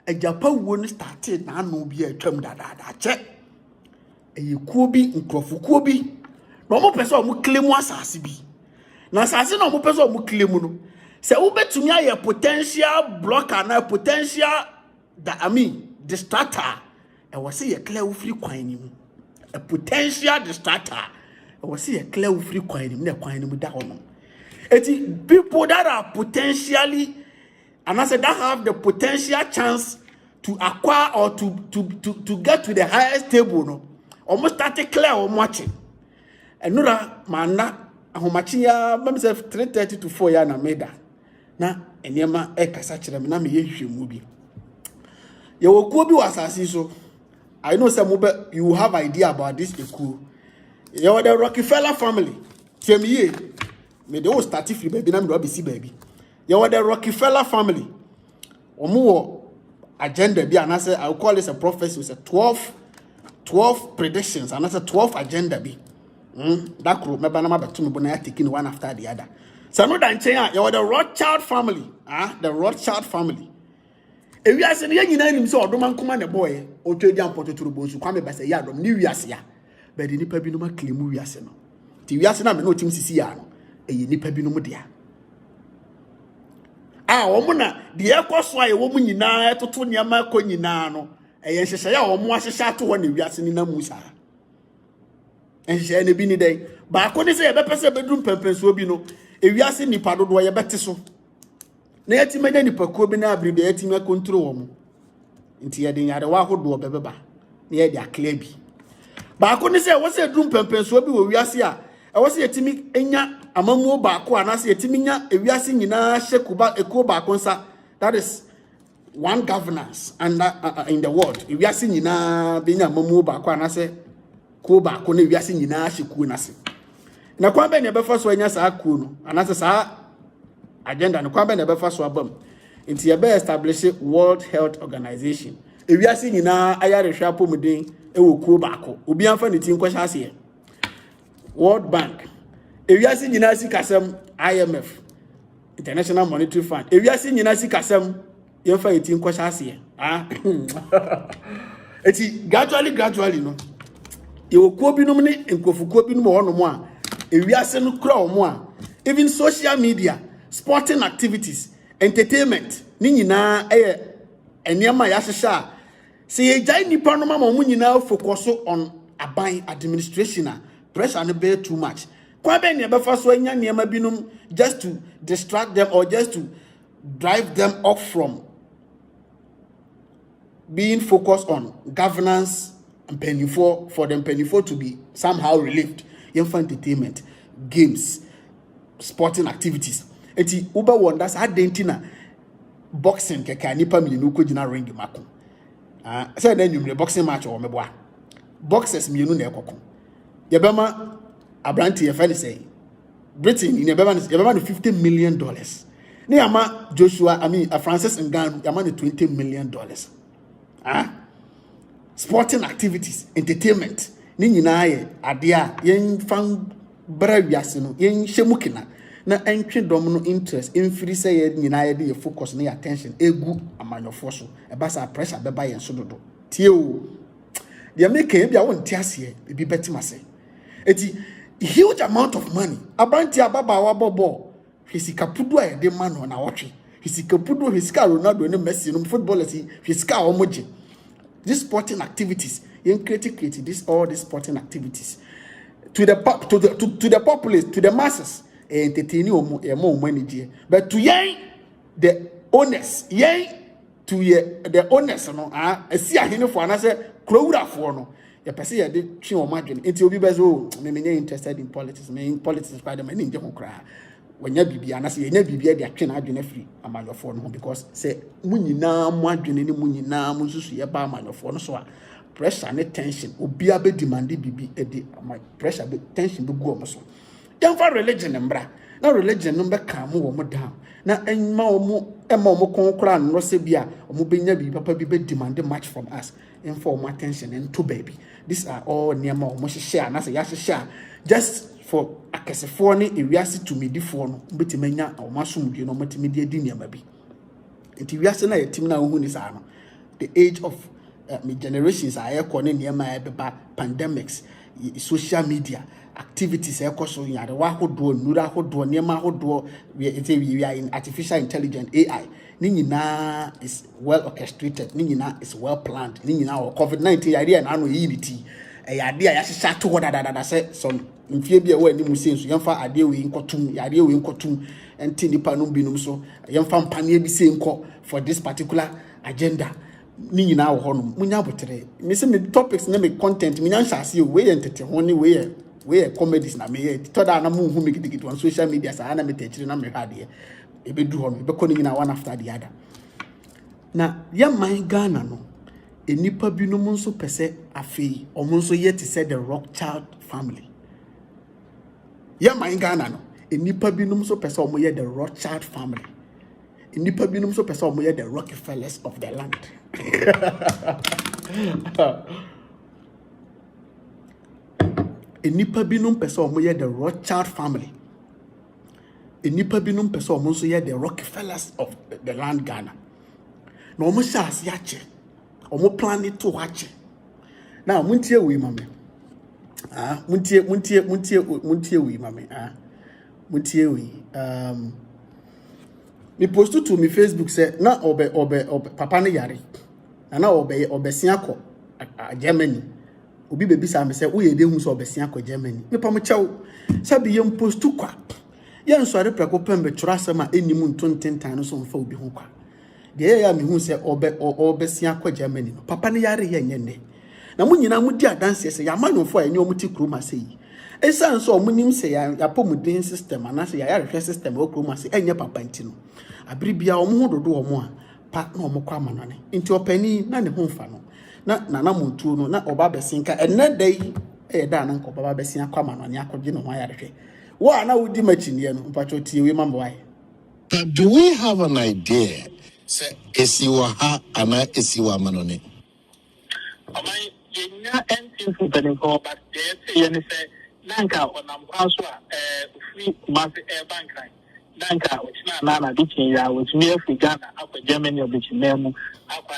Agyapa wuo no started na no bi atwam dadada che. Kuo bi nkrofukuo bi na omo pese omo claim asase bi na asase na omo pese omo claim no se wo betumi aye potential blocker na potential distractor e wo se ye clear wo free kwan ni mu a potential distractor e wo se ye clear wo free kwan ni mu na kwan ni mu da ho no eti people that are potentially and I said that have the potential chance to acquire or to get to the highest table no almost started clear or watching. And Nura mana ahomachi ya myself 3:30 to 4 ya na meda. Na enyema kasa kire me na me yehwemu bi. Ye wokuo bi wasasi so. I know some you have idea about this ekuo. Ye were the Rockefeller family. Tiemiye me dey start free baby na me do abisi baby. Ye were the Rockefeller family. Omo wo agenda bi anase I will call this a prophecy with a 12 predictions and that's a 12 agenda be. That group remember na to me bona taking one after the other. So no dan chen you the Rothschild family, the Rothschild family. If you are saying you nyina nim so odoman kuma ne boy, o twedi ampoto turubo su kwame ba say ya dom ni wiase ya. But the nipa bi no ma claim wiase no. Ti wiase na me no tim sisi ya no. Eye nipa bi no mu dia. Omo na de ekoso aye wo mu nyina etoto niam ko nyina no. Eye hyehye ya omo ahyehye ato ho ne wiase ni na musa. Enhye ne bi ni dai. Ba ko ne se ye bepese bedum pempenso bi no. E wiase nipa dodo ye bete so. Na yati manya nipa ko bi na abribe yati me control wo mo. Nti ye de nyare wa hodo bebeba. Na ye de akla bi. Ba ko ne se wo se dum pempenso bi wo wiase a e wo se yatimi enya amamuo ba ko anase yatimi nya e wiase nyina hye kuba eko ba ko nsa. That is one governance and in the world. If we are seeing na benya mamu ba ko anase ko ba ko na we are seeing na hyeku na se. Na kwamba ne be fa so anya sa ku no anase sa agenda no kwamba ne be fa so abam. Nti ye be establish World Health Organization. E we are seeing na ayare hwa pomuden e wo ku ba ko. Obi anfa ne tin kwhya ase. World Bank. E we are seeing na sikasem IMF, International Monetary Fund. E we are seeing na sikasem Yemfa etin kwasha ase Eti gradually no. You will be nominate and Kofukobi no more. If we are sending crowd more, even social media, sporting activities, entertainment, Nina, and near my Asha. Say a giant Nipanoma Munina focus on a buying administration, pressure and bear too much. Quabe never first when near Mabinum just to distract them or just to drive them off from being focused on governance. Penny for them penny for to be somehow relieved. For entertainment, games, sporting activities. Eti Uber wonders had dentina boxing keka nipa milionu ko gina ring mako. Say then you boxing match or meboa. Boxers milionu na ekoko. Yebema abranti ye fani say Britain in yebema $50 million. Ni ama Joshua Francis Ngannou yama $20 million. Sporting activities, entertainment, ni nyina ye adea yen fan bra wiase no yen hyemukina na entwe dom no interest emfiri say ye nyina ye de focus na attention egu amanyofo so e ba sa pressure beba yen so dodo tie o de make e bia won tiase e bi betimase eti huge amount of money abanti ababa wa bobo hisika pudu a ye de ma no na wotwe hisika pudu hisika Ronaldo ne Messi no footballers hisika omoje. These sporting activities, create all these sporting activities to the populace, to the masses, entertaining more money. But to the owners, the owners, see a hint for another crowd for no. You perceive I did trim or margin. It will be best. Oh, me interested in politics. Me politics by the many don't cry. When you be and I say you never be the action I do free among your phone because say muni na mwadwene any muni na mususu ye ba among your phone so pressure and tension obi abe demand bibi edi my pressure be tension be go so dem for religion mbra na religion no be ka mo wo mo down na enma omo konkora no se bia omo benya bi papa bi be demand much from us in for more attention and to baby these are all near omo share na say ya share just for akesefo ne ewiase tumidifo no betimanya omasomdwe no matimi de adi niam bi enti wiase na yetim na ohu ni saa no the age of me generations are ne niam beba pandemics social media activities so yade wa hodo nura hodo niam hodo we are in artificial intelligence AI ni nyina is well orchestrated ni nyina is well planned ni nyina COVID-19 yade na no yiniti yade ya hyehyɛ to dada say some mfie bia we ani musen so yemfa ade we nkotum yade we nkotum enti nipa no binum so yemfa mpane bi se nko for this particular agenda ni nyina wo hono munya botere me se me topics na me content me nyan hyase we entete ho ni we comedies na me to da na mu hu me gidigidi on social media sa na me techiri na me hade e be du ho me be ko ni nyina one after the other na ya man Ghana no enipa binum nso pese afei omo nso yet said the Rothschild family. Yeah, my Ghana no. Enipa binum so pese omo ye the Rothschild family. Enipa binum so pese omo ye the Rockefellers of the land. Enipa binum pese omo ye the Rothschild family. Enipa binum pese omo so ye the Rockefellers of the land Ghana. No omo shas yache. Omo plan it to wache. Now muntie we mame. Muntie we mame. Muntie we. Me post to me Facebook say na obe papa ne yare. Na obe siako Germany. Obi bebi sa me say wo ye de hu so obe siako Germany. Me pa mo chew. Sabi yem post to kwa. Ye nsore preko pembe twura asema enimu ntontentan no so mfa obi hu kwa. De ya me hu say obe siako Germany no. Papa ne yare ye nyene. Na mu nyina mu di adanse se ya manofo a enye omuti kroma se yi esan so omunim se ya pomuden system anase ya rehwe system o kroma se enye papa ntino abribia omo hododo omo a pa na omo kwa manone nti opani na ne ho mfa no na montuo no na oba besinka enne dai da na nko baba besin akwa manone akogye no ho ya rehwe wa na wudi machine no mpacho tie we mambo ai. Do we have an idea say esiwa ana esiwa manone? Yenya anything for the but they say Nanka or Namquaswa, free Master Air Bank. Nanka, which Nana Ditching, which near Ghana, Upper Germany, or which Nemo, Upper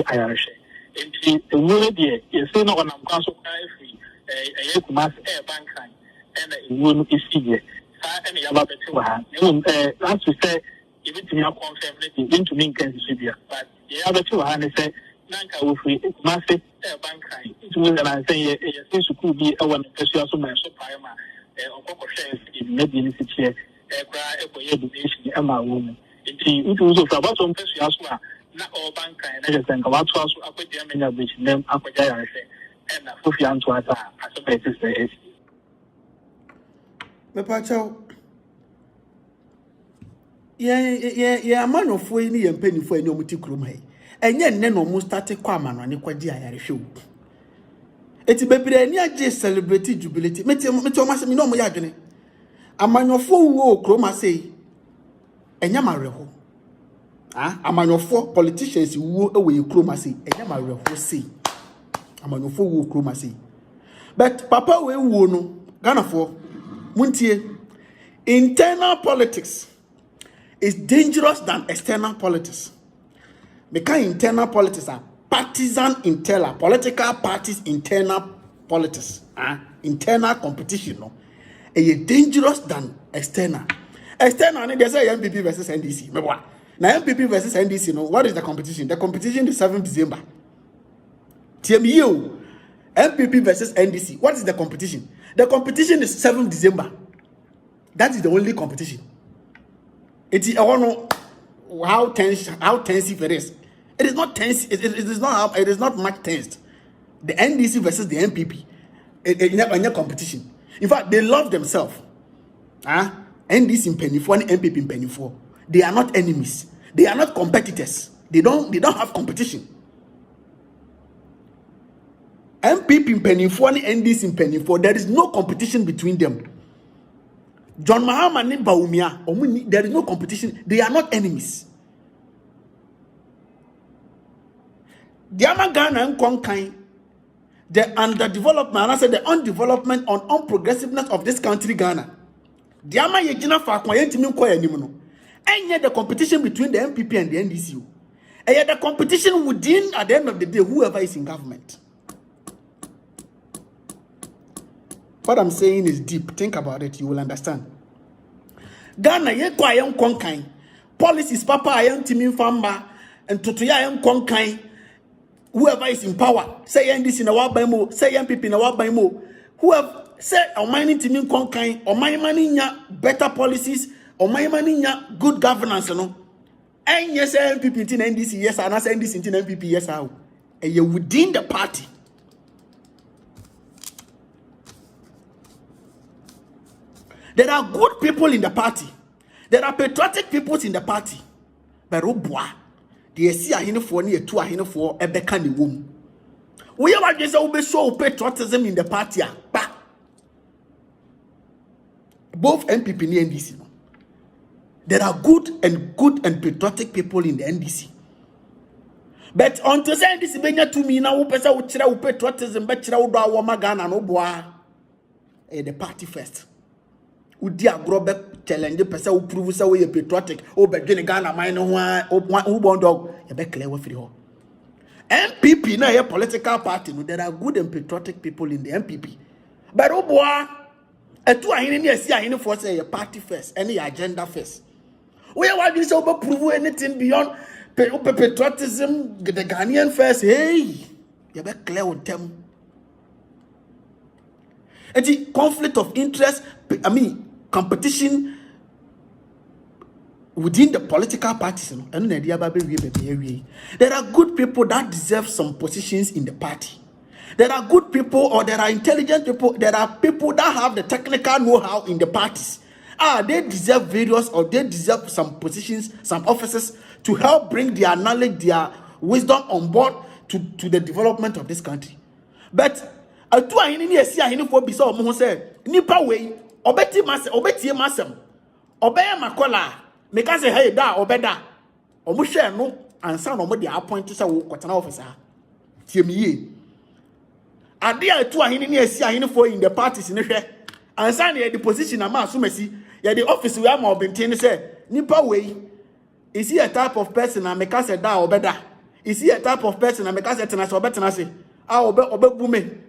Irish. nti ewuo deɛ yɛsɛ na ɔnam kwan so kwan afiri ɛyɛ Kumasi bankan ɛna ewuo no esi yɛ saa ɛna yaba bɛte wɔ ha na mmom last week sɛ yɛbɛtumi akɔnfɛm ne de ntumi nka nsisi bia but yɛyaba bɛte wɔ ha ne sɛ nanka wofiri Kumasi bankan ntumi nana sɛ yɛsɛ sukuu bi ɛwɔ ne mpɛsua so ma ɛso pae ma ɔkɔkɔhwɛ ɛsɛ ne bi ne sikyɛ koraa ɛkɔyɛ donation ɛma wɔn mu nti ntumi so fra bɔtɔ mpɛsua so a na bankan na yɛsɛ nka watoa so akɔgye amenya bɛkyinam akɔgye ayarehwɛ ɛna fofi anto ata asɛm a ɛte sɛ ɛsi mepakyɛw yɛ amanyɔfoɔ yi ne yɛ mpanimfoɔ yi ne ɔmo ti kurom ha yi ɛnyɛ nnɛ na ɔmo start kɔ amanɔne kɔgye ayarehwɛ wo eti bebree ani agye celebrate jubilate meti ɔmo asɛm ne ɔmo yɛ adwene amanyɔfoɔ wo kurom ase yi ɛnyɛ mawerɛho amanyɔfoɔ politicians wo ɛwɔ yɛ kurom ase yi ɛnyɛ mawerɛho se amanyɔfoɔ wo kurom ase yi but papa we wo no Ghanafoɔ muntie internal politics is dangerous than external politics. Because internal politics are partisan internal political parties internal politics internal competition no is dangerous than external. External they say MPP versus NDC. Now MPP versus NDC no what is the competition? The competition is 7th December. TMU MPP versus NDC. What is the competition? The competition is 7th December. That is the only competition. It is how tense it is. It is not tense. It is not much tense. The NDC versus the MPP. In a competition. In fact, they love themselves. NDC in penny 4 and MPP in penny 4. They are not enemies. They are not competitors. They don't have competition. MPP in penny 4 and NDC in penny 4. There is no competition between them. John Mahama and Baumia, there is no competition. They are not enemies. The Ghana and Konkai, the underdevelopment, I said the undevelopment and unprogressiveness of this country, Ghana. The Ama Yejina Fakwayentimim Koyanimuno. And yet the competition between the MPP and the NDC. And yet the competition within, at the end of the day, whoever is in government. What I'm saying is deep. Think about it. You will understand. Ghana, ye kwa yon konkai. Policies, papa, ayon timin famba, and tutuya yon konkai. Whoever is in power, say NDC in a wabaimo, say MPP in a wabaimo. Whoever say, or mining timin konkai, or my money nya better policies, or my money nya good governance, you know. And yes, MPP in NDC, yes, and as NDC in MPP, yes, how. And you're within the party. There are good people in the party. There are patriotic people in the party. But Robwa, the see a hino for near two a hino for a becani womb. We have just always show patriotism in the party. Both MPP and NDC. There are good and patriotic people in the NDC. But until say NDC benya to me now, pesa uchira patriotism, but chira udo awamagana no boa. The party first. Udi agrobe challenge pesa u prove say we patriotic o be dwene Ghana man no ho bondog e be clear we free ho MPP na a political party no there are good and patriotic people in the MPP but oboa etu ahine ne asi ahine for say your party first any agenda first we are want say we prove anything beyond patriotism the Ghanaian first hey you be clear with them. It's conflict of interest, competition within the political parties. There are good people that deserve some positions in the party. There are good people or there are intelligent people. There are people that have the technical know-how in the parties. They deserve various or they deserve some positions, some offices to help bring their knowledge, their wisdom on board to the development of this country. But atu ahini ni esi ahini fo bisa omo ho se nipa wei obeti masem obeye makola meka se hey da obeda omo hwe no ansa no mo de appoint se wo kwatana officer tiemiye ade atu ahini ni esi ahini fo in the parties ne hwe ansa na the position ama so masi ya the office we ama obenten se nipa wei is he a type of person na meka se da obeda Is he a type of person? And because it's a better say, I obey booming.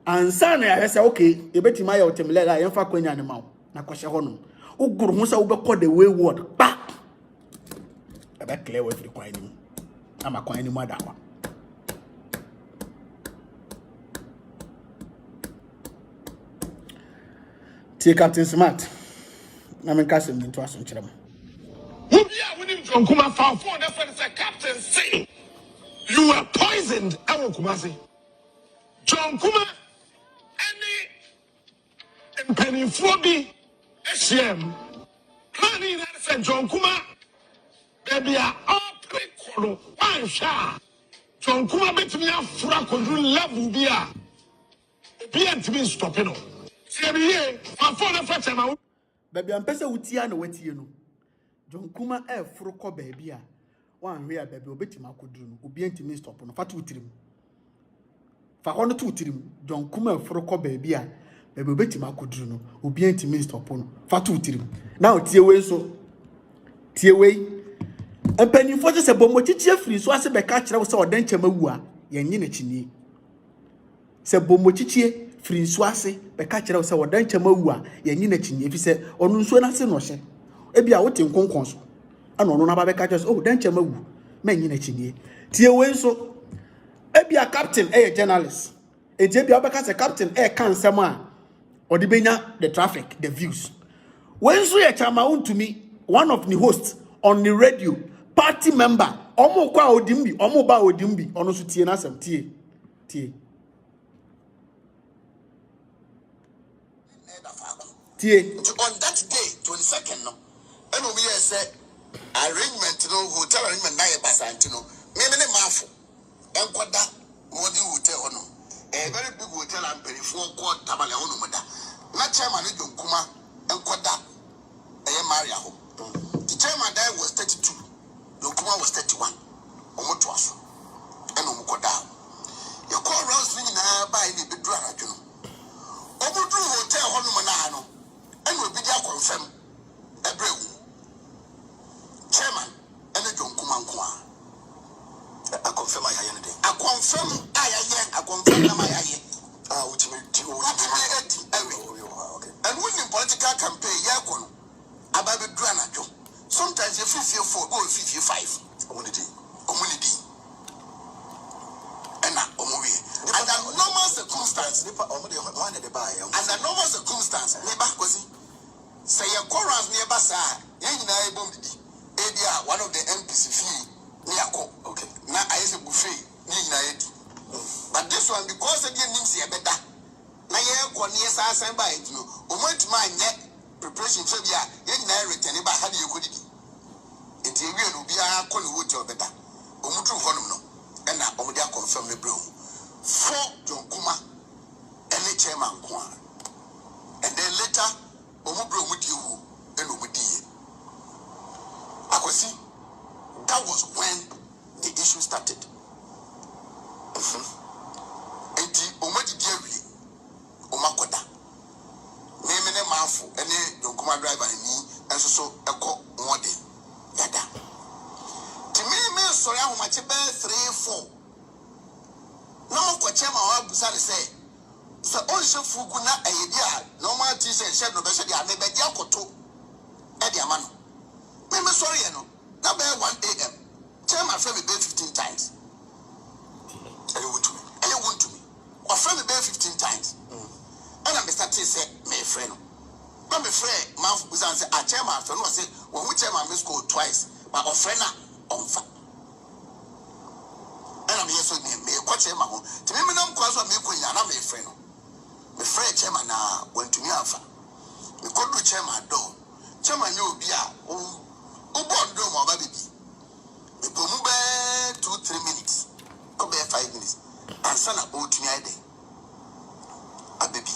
And son, I say, okay, you bet my ultimate I am for Queen Animal. Nakosha Honum. Who good Musa will call the wayward back. I bet clear with the coin. I'm a coin mother. Take Captain Smart. I'm casting into us on Chum. We need from Kuma for the friends Captain C. You were poisoned, Kumasi. John Kuma, any penny Floby, SCM. Honey, that's John Kuma. Baby, are all pretty one shot. John Kuma bet me a frack on you level beer. Beer to be stopping. See me, my father fetch him out. Baby, I'm pesa utia no weti you know. John Kuma froko baby one way baby obetima kodru obi antimi stop no fatu utirim fa hono tu utirim John Kuma froko baby baby obetima kodru no obi antimi stop no fatu utirim now tie we so tie we empanifo se bomo chichie free so ase be ka kire wo se odan chama wu a yenye na chini se bomo chichie free so ase be ka kire wo se odan chama wu a yenye na chini efi se onu nso na se no hye ebi a wote nkonkon so ana ono na ba be ka just oh dan chama wu manyi na chinie tie we so ebi a captain journalist eje ebi a be ka se captain kan nsem a odi benya the traffic the views when so ye chama untumi one of the hosts on the radio party member omo kwa odimbi omo ba odimbi ono so tie na asem tie on that day 22nd no and we say arrangement no hotel arrangement na yebasanti no me mafo enkoda modern hotel no a very big hotel and perifo ko tabale hono moda na chairman John Kuma enkoda Maria ho the chairman there was 32 John Kuma was 31 omo to aso and omo koda you call rounds na buy ni bedru arajo no omo du hotel hono mo na no and we be there confirm ebrewu chairman and John Kuma nko I confirm I am today. I confirm I confirm na my aye. Ultimately okay. And when the political campaign ya kono about the dranajo. Sometimes you feel 4 go 55. Omunidi. And na omuwe. Under normal circumstances, under normal circumstances, neba kosi. Say your chorus near Basa, na ebomdi. Edia one of the MPs fee near okay. Now I say buffet but this one because the names here better. Now you go near Sasa by it. You want my net preparation for ya, you return by how you could it. It will be a call water better. Omutu Honum and now Omudia confirm the bro. 4 John Kuma and the chairman Kwan. And then later Omubro with you and Omudi. I could see that was when the issue started. And the Omadi Jerry, Omakoda, naming a mouthful, and John Kuma driver and me, and so a call one day. Yada. To me, sorry, how much a 3-4. No, what Chema Busari say. So, also Fuguna, a year, no more t-shirt, shed no better, I may be Yakoto, Eddie Amano. Maybe sorry, number 1 a.m. Tell my friend me 15 times. And you want to me. Or friend me 15 times. And I'm starting to say, my friend. But my friend, mouth was answer, I tell my friend, I say, when we tell my miss go twice, but our friend on fire. And I'm here so me, coach him. To me, I'm quite so me, and I'm a friend. My friend, chairman, went to me alpha. We could do chairman door. Chairman, you'll be a born do my baby. We go move 2-3 minutes. Come here 5 minutes. And son about me a day. A baby.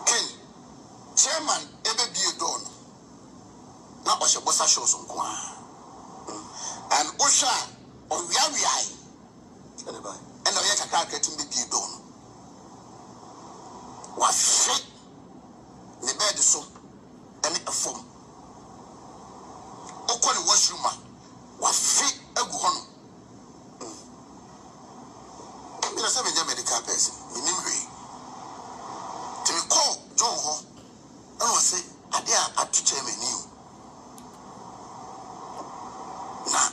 Ken, chairman, a baby a don. Now was a bossa shows on Kwa. And Osha, on we are. And I have a car getting baby a don. Was fit. The bed is so. And a form. Okoni washroom was fit a guhono. say me medical person. Minimum. To me call John Ho. I want say I dare at to chairman you. Now,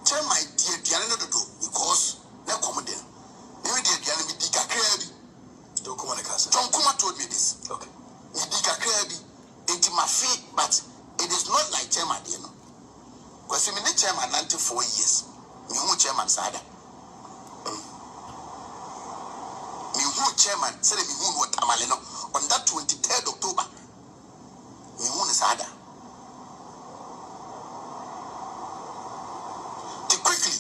tell my dear Diana to do because no commodity. Maybe dear Diana be Dika Kirby. Don't come on the castle. John Kuma told me this. Okay. Dika Kirby into my feet, but it is not like chairman, you know. Because I'm in the chairman 94 years. Me who chairman Sada. Me who chairman said me who what Amaleno on that 23rd October. Me who is Sada. Quickly,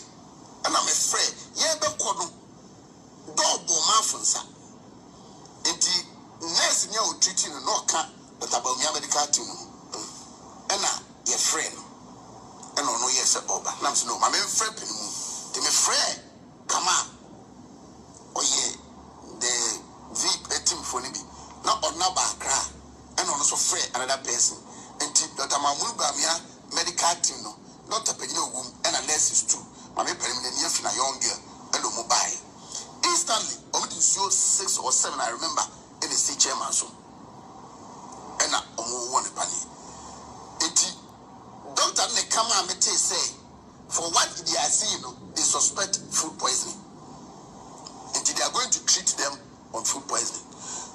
and I'm afraid, yeah, but double mafunsa. And the nurse in your treating no can, but about me medical team. And now, your friend, and no, yes, over. Now, no, my main friend, to me, friend, come on. Oh, yeah, the VIP team for me. Not on number cry, and also friend, another person. And Dr. Mamun Bamia, medical team, no. Not a penny room, and unless it's true. My permanent year for a young girl, and no mobile. Instantly, only show 6 or 7, I remember, in the state chairman. So, and I one penny. Doctor Nekama Mete say, for what they are seeing, they suspect food poisoning. And they are going to treat them on food poisoning.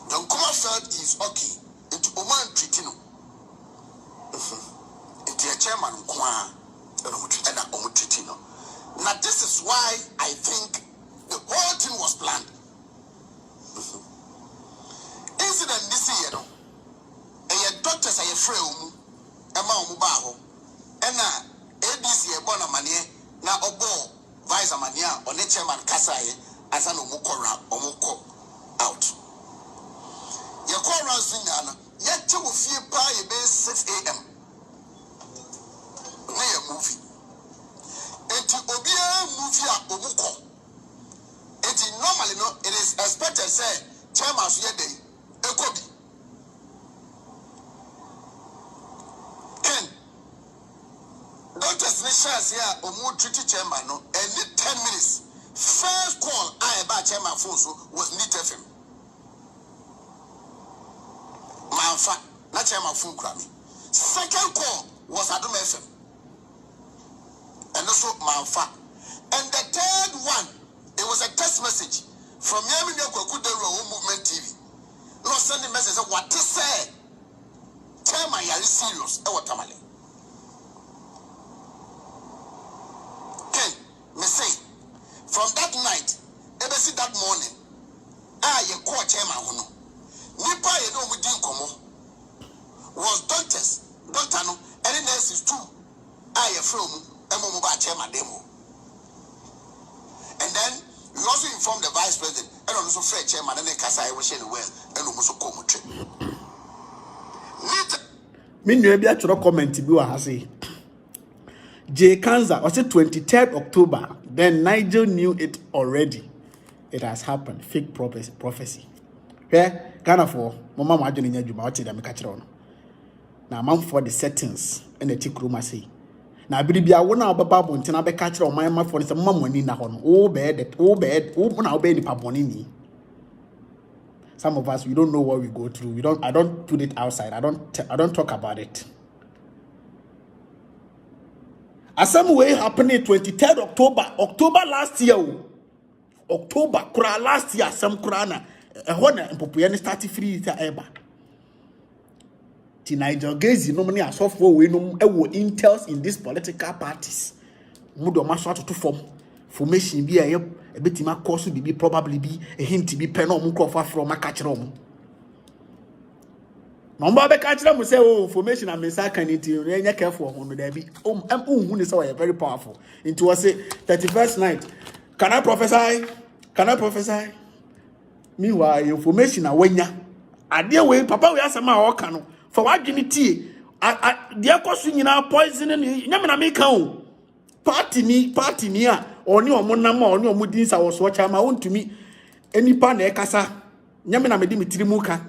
John Kuma felt he's okay. Into Oman treating him. Into a chairman, and I'm treating. Now this is why I think the whole thing was planned. Incident this year, and your doctors are afraid and ABC born a money now obo vice a mania on the chairman Kasai as an omukora omuko out. Your call runs in yet you will feel by a base 6 a.m. Near movie. And to Obia movie Omuko. It is normally no, it is expected say chairman day. Ekobi. Ken. Doctors Nishas here Omu treaty chairman no and 10 minutes. First call I about chairman Fonso was Nit FM. Manfa, not chairman Fun Krami. Second call was Adam FM. And also Manfa. And the third one, it was a text message from Yamini Kokudero Movement TV. No sending message of what to say. Tell my yari serious. What tamale. Okay, me say from that night, ever see that morning, you call chairman Hono. Nipa you know we didn't come was doctors, doctor no, any nurses too. I from chairman demo. And then we also informed the vice president and also Fred chairman and the Kasai was sharing well and also come trip. Me nua bi atro comment bi wa ha say J Kanza was it 23rd October. Then Nigel knew it already. It has happened. Fake prophecy. Okay? Kind of for mama ma adwene nya dwuma o che dem ka kire ono. Na man for the settings and the tikroma say. Na bibia wo na obaba bontina be ka kire o man ma for the mamoni na ho no. O be na obe ni paboni ni. Some of us we don't know what we go through. I don't put it outside. I don't talk about it. As some way happening 23rd October last year. October last year some krana ehona mpopoye start free ta eba. Ti Nigel Gazi no mani asofo we no ewo intels in these political parties. Mudo maso atoto formation bi a betima course bi probably be a hint be pen on mukrofa from a catcher on. Number be catcher am say oh formation am say kan it you careful on there be who is very powerful. Into was say 31st night. Can I prophesy? Meanwhile information awanya. Ade we papa we asema o ka no for wadwene tie de akoso nyina poison ni nyame na me ka o. Party ni a oni omonam a oni omudin sa wo so chama wontumi enipa na ekasa nyame na mede mitiri mu ka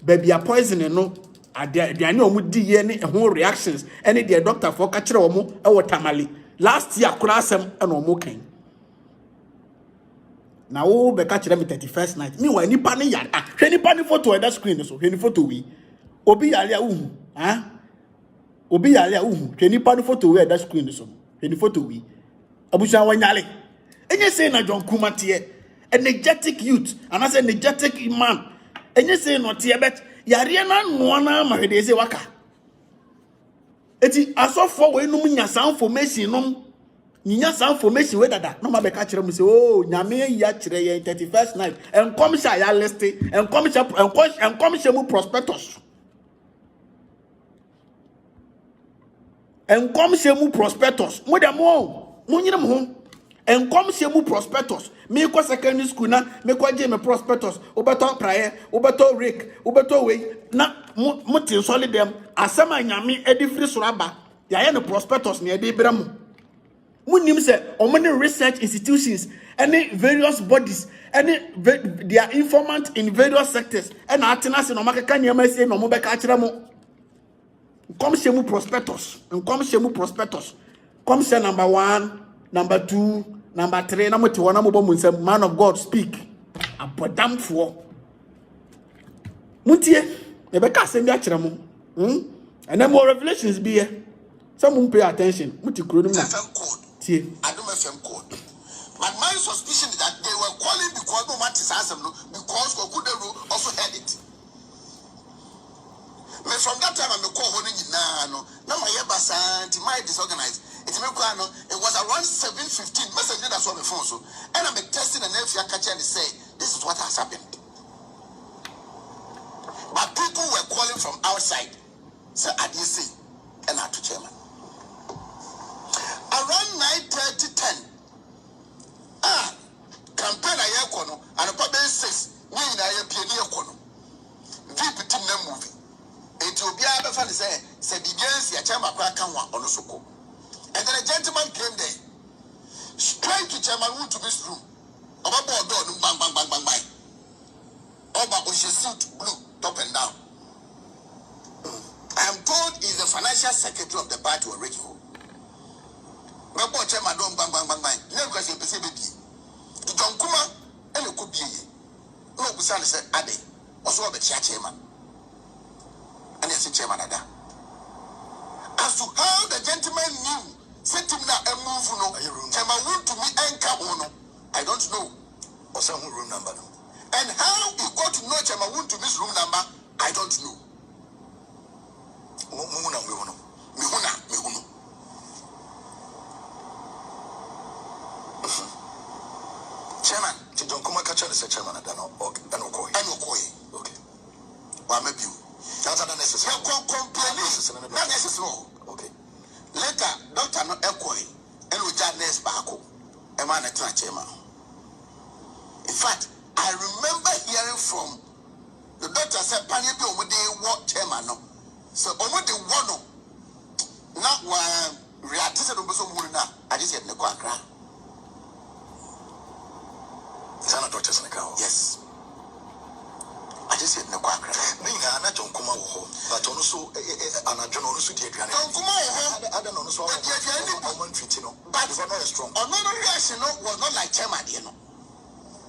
baby a poison no aduane omudi ye ne ho reactions any the doctor for ka kire omo e wo tamale last year kura asem e no omo kan Now, oh, be catch them 31st night. Me, why ni pani yard? Ah, any pani photo at that screen, so any photo we. Obi yalia Obi yalia any pani photo at that screen, so any photo we. Abusha wanyale. And you say na John Kuma tie, energetic youth, and as an energetic man. And you say not tie, but yariana nwana mahedeze waka. Eti aso for we no nya sound formation no. Ninya sound formation we dada no ma be catch them say oh nyame ya kire ye 31st night and come sha ya list and come sha mu prospectus and come sha mu prospectus mo dem mo nyire mo ho and come sha mu prospectus me ko secondary school na me ko je me prospectus obeto prayer obeto rake obeto we na mo tin solid dem asema nyame edi free soraba ya ye no prospectus ne edi bramo. Munim say many research institutions, any various bodies, any they are informant in various sectors, and Atinas in Omaka Kanyama say no mobile catcheramo. Come shemu prospectus, and come shemu prospectus. Come say number 1, number 2, number 3, number 2, number man of God speak. A podam for Muntie, Rebecca send that chamo. And then more revelations be here. Someone pay attention. Muti Kuru. I don't FM code. But my suspicion is that they were calling because no one is answering because Kokudero also had it. But from that time I'm a call holding it now. Now my Yabasanti, my disorganized. It was around 7:15. Message that's on the phone. So and I'm testing an FIA catcher and say, this is what has happened. But people were calling from outside. So I didn't see. And I to chairman. Around 9:30, 10. Campaign a yakono, and a public says, we in a Piania Kono. VIP team movie. It will be a fan say, said the girls, Yachama Krakanwa on Osoko. And then a gentleman came there, straight to Chairman Wood to this room. About door, bang, bang, bang, bang, bang. Oba Oshe suit, blue, top and down. I am told he's the financial secretary of the party original. My boy chairman don't bang bang bang bang. Never because he perceive it. To John Kuma and the could be. No, Busan said, Ade, also the chairman. And yes, chairman Ada. As to how the gentleman knew, set him now and move no. Chairman went to me and Kabono. I don't know. Or some room number. And how he got to know Chairman went to this room number, I don't know. Mihuna. Chairman, John Kuma catcher is a chairman. I don't know. Okay. Well, maybe you. That's not necessary. Not necessary. Okay. Later, Doctor not Ekoi, and we just next Bako, a man at chairman. In fact, I remember hearing from the doctor said, Panibi, over the what chairman. So, over the one, not one reacted to the I just said, no, yes. I just said no quack. Nina John Kuma, but also an adjournal suit. John Kuma, I don't know, so I want to know. But it's not strong. Another reaction was not like Chairman, you know.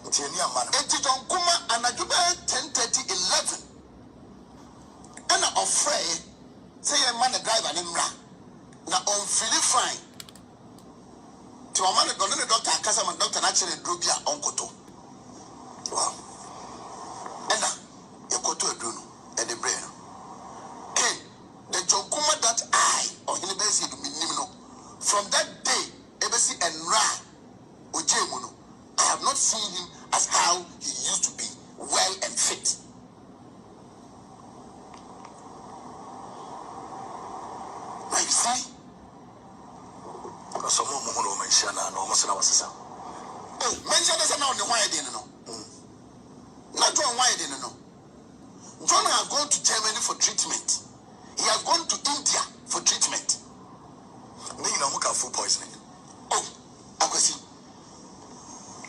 It's John Kuma and I do 10:30, 11. And I'm afraid, say a man a driver named Ra. Now on Philip Fine. To a man, the doctor, Casaman doctor actually drew your uncle. Wow. And now, you go to a drone and the brain. Okay, the John Kuma that or Hilibesi to Minimino, from that day, Ebesi and Ra, Ujemuno, I have not seen him as how he used to be, well and fit. Now you see, some more mention and almost an hour. Oh, mention this and on the why I didn't know. Not John, why I didn't know. John has gone to Germany for treatment. He has gone to India for treatment. Then you know food poisoning. Oh, I can see.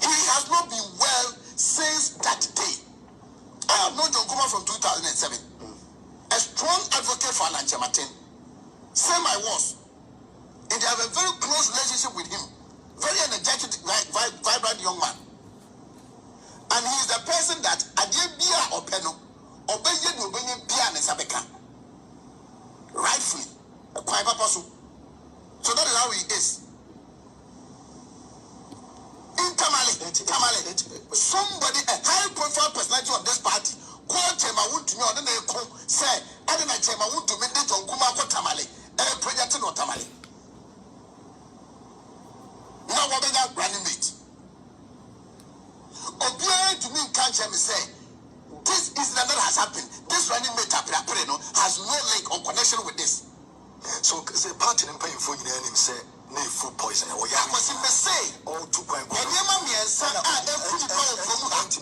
He has not been well since that day. I have known John Kuma from 2007. A strong advocate for Alan Martin. Same I was. And they have a very close relationship with him. Very energetic, vibrant young man. person that adie bia openo obeye no obeye bia ne sabeka rightfully quite papa so that is how he is. In Tamale, somebody, a high profile personality of this party, called Chema want to know, then they come, say, I don't know, Chema want to make it on Kuma Tamale, a project no Tamale. Now, what is that running mate? Obey to me, can't me say, this incident that has happened, this running mate has no link or connection with this. So, the party in paying for you and him say, no food poison or I must say, or 2 points. And Yama Miansa, and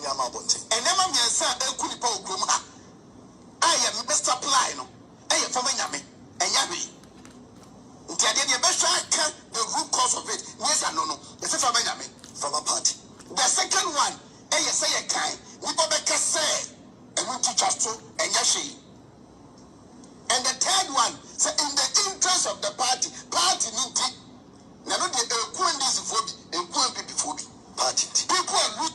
Yama Miansa, Kunipo Kuma. I am Mr. Plino. I am from Yami and Yami. Until the best I can, the root cause of it. Yes, I know. It's from Yami, from a party. The second one, I say a kind, we go back say, and we teach us to, and Yashi. And the third one, so in the interest of the party need now not the this vote and people party. People are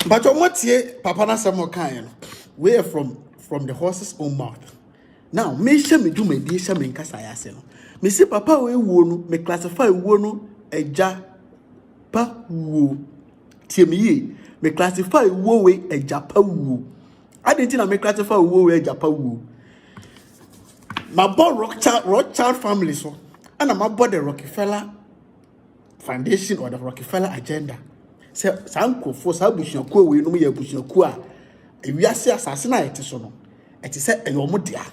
but what ye papa na samo kan we are from the horse's own mouth. Now me sha me do me di sha me nkasa ya se no. Me say papa we wuo no me classify wuo no eja pa wuo. Tie me ye me classify wuo we eja pa wuo. Ade na me classify wuo we eja pa wuo. My boy Rothschild family so and I'm about the Rockefeller Foundation or the Rockefeller agenda. Say sanko for sabushako we no ya bushako a ewiase asase na yete so no. Eti say eyomo dia.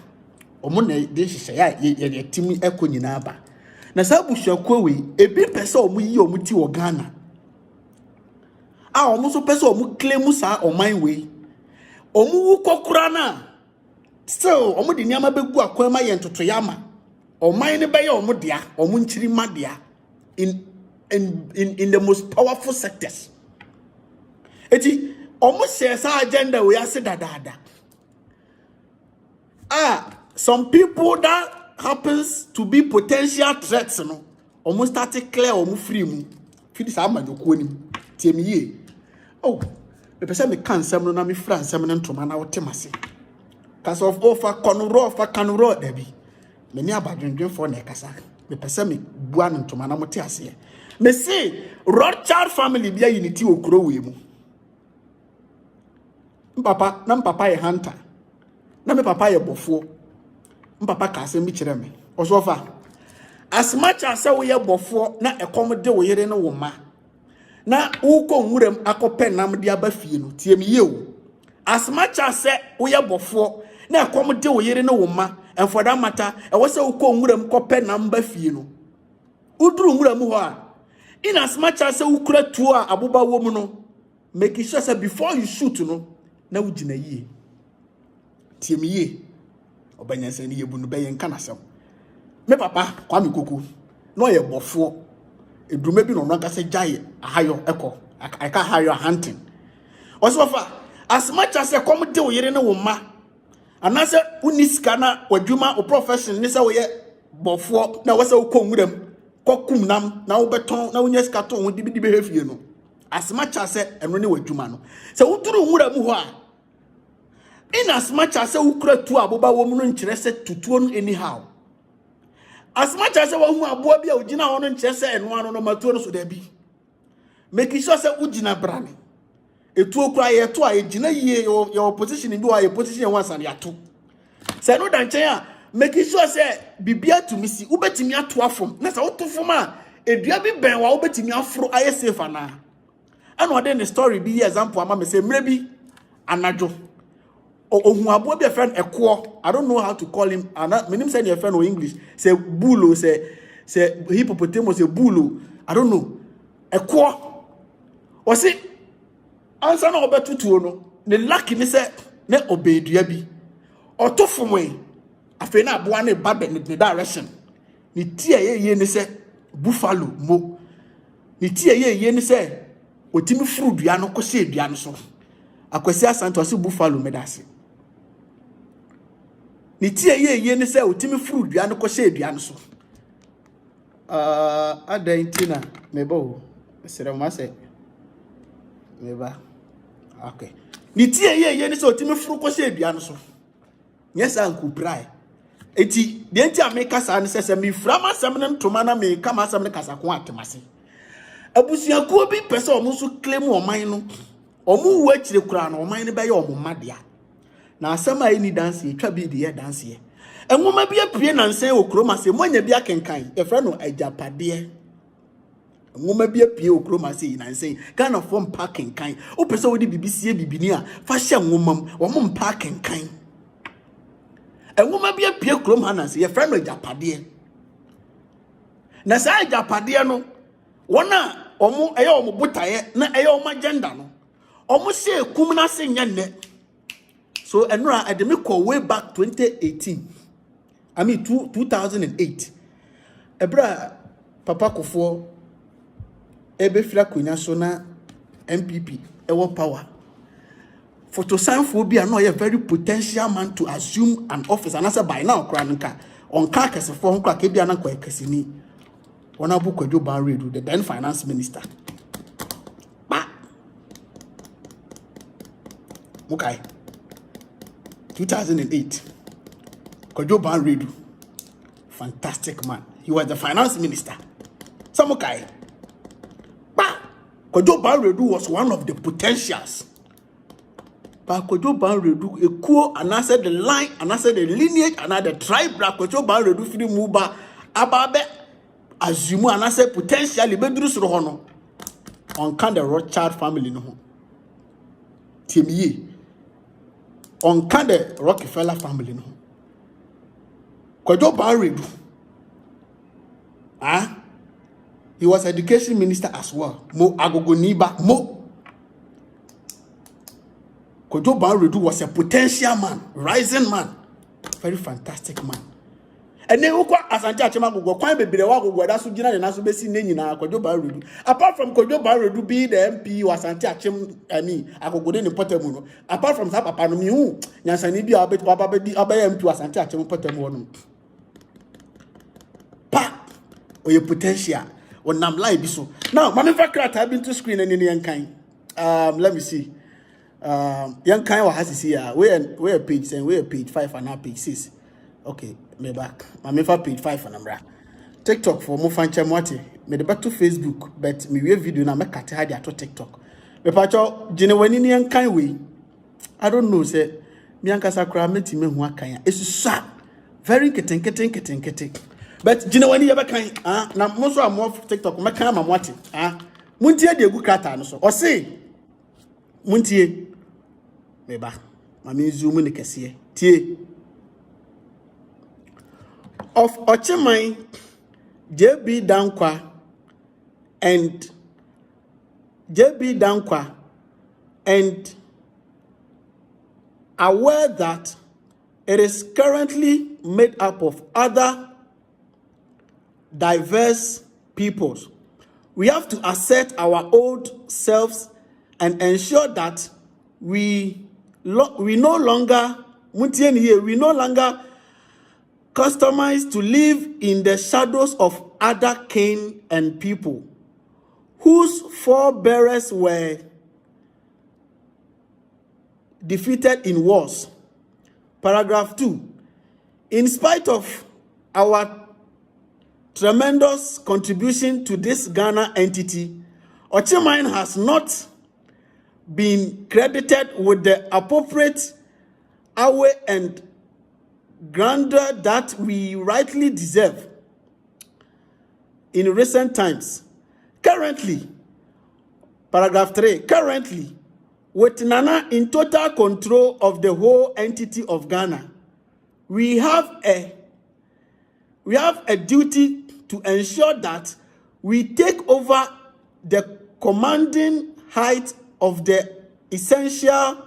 Omo na de hihye ya ye timi eko nyina ba. Na sabushako we ebi pese omo yi omo ti wo Ghana. A omo so pese omo claim sa oman we. Omo wu kokura na still omo di niama begu akwama ye ntoto yama. Oman ne beye omo dia, omo nchiri madia in the most powerful sectors. Eti omo share sa agenda we ase dadada. Some people that happens to be potential threats no. Omo start clear omo free mu. Fidi sa amanyoko ni. Tie me ye. Oh, me pese me kan sem no na me fra nsem ne ntoma na wotemase. Cause of offer kanuro debi. Me ni abadwendwen for na kasa. Me pese me bua no ntoma na mote ase. Me say Rothschild family bia unity okuro we mu. Mpapa ye hunter. Na me papa ye bofo. Mpapa ka asem bi kire me. Osofa. As much as we ye bofo na ekomde wo yere no wo ma. Na uko nwurem akope nam dia ba fie no tie me ye o. As much as we ye bofo na ekomde wo yere no wo ma. And for that matter, I was so called copper number fino. Udru Muram, in as much as a ukra tour, Abuba woman, make it sure before you shoot, no, now jina ye. Timmy, Obanya send ye bunubay and canasam. Me papa, Kwame Kuku, no ye bofo. It do maybe no rank as a giant, a higher echo. I can't hire hunting. Also, as much as a comedy, you know, ma. And I said, Uniskana, or Juma or profession, Nissa way, bofo, now was so come with them. Kokum nam, now beton, now yes, carton would be behavior. As much as I said, and running with Jumano. So, Uturu Muha. In as much as I would to Abuba woman interested to turn anyhow. As much as I want to be a Ujina on Chessa and one on Maturos would there be. Making sure that Ujina Brani. It will cry a twice, your position in your position once and ya two. Say no than chair, making sure say Bibia to Missy, Ubetimia to from. That's out to Fuma. A diaby ben while Ubetimia fro I safe and now. And what then the story be example, Mamma say maybe Anajo. Or who are both a friend a quo. I don't know how to call him. And my name said your friend or English. Say Bulo, say hippopotamus, say Bulo. I don't know. A quo. Or say answer no obetu tuo no ne lucky ni se ne obedua bi otofomwe afi na aboa ne ba be ne direction ne tie ye ni se buffalo mo ne tie ye ni se otimi furu dua no kose dua no so akwasi asanto se buffalo medase ne tie ye ni se otimi furu dua no kose dua no so adantina mebo serema se meba Okay. Ni tie ye ni so timi furu ko se bia no so. Yes uncle prai. Eti de enti ameka sa ne sese me fura ma sem ne ntoma na me ka ma sem ne kasa ko atemase. Abusuakuo bi pese o mo so claim oman no. Omo wu akire kura na oman ne be ye omo madea. Na asem a ni dance etwa bi de ye dance ye. Enwoma bi apue na nsen okroma se monya bi akenkan. E fra no agyapade. Enwoma bi apue okroma se na nsen kind of form parking kan. O pese wo di BBC bibini a fa hye nwomam wo mo parking kan. Enwoma bi apue kroma na se ye fra no agyapade. Na sa agyapade no wona omo eye omo botaye na eye omo agenda no. Omo se kum na se nya ne. So enra ademi call way back 2018. I mean 2008. Ebra Papa Kofo ebe fira kunya so na MPP ewo power. Photosanphobia no a very potential man to assume an office and as by now kranka on car kese for ho kra ke bia na kwa kesini. Wona bu Kwadwo Banredu the then finance minister. Ba Mukai 2008 Kwadwo Banredu, fantastic man. He was the finance minister. Samukai. But Kwadwo Banredu was one of the potentials. But Kwadwo Banredu, a core, and I said the line, and I said the lineage, and I the tribe, Kwadwo Banredu, Fidi Muba, Ababe, Azumu, and I said potentially, Bedrus Rohono, on kind of Rothschild family, no. Timmy, on kind of Rockefeller family, no. Kwadwo Banredu, he was education minister as well. Mo agogoniba mo. Kwadwo Banredu was a potential man, rising man, very fantastic man. And then ukwa Asante Achema gogo kwan bebere wa gogo da so gina ne na so besi ne nyina Kwadwo Banredu. Apart from Kwadwo Banredu be the MP was Asante Achem ani agogode ne potamu no. Apart from that papa no mi hu nyansani bi abaya MP was Asante Achem potamu no. Or your potential or nam lie be so. Now, manufacturer I've been to screen and in young kind. Let me see. Young kind or has to see where page and where page 5 and now page 6. Okay, me back. My page 5 and I'm right. TikTok for more fan chamwati. Me the back to Facebook, but me video na me cut hard to TikTok. Me pacho genuine young kind way. I don't know, say me anka sakra meti me hu akanya. It's so very keten. But you know when you ever can na most of more TikTok me kan mamwati muntie de gu krata no so o say muntie me ba ma me zoom ne kese tie of Ocheman JB Dankwa and aware that it is currently made up of other diverse peoples. We have to assert our old selves and ensure that we no longer customize to live in the shadows of other kin and people whose forebears were defeated in wars. Paragraph 2. In spite of our tremendous contribution to this Ghana entity, Ocheman has not been credited with the appropriate awe and grandeur that we rightly deserve in recent times. Currently, paragraph 3, currently, with Nana in total control of the whole entity of Ghana, we have a duty to ensure that we take over the commanding height of the essential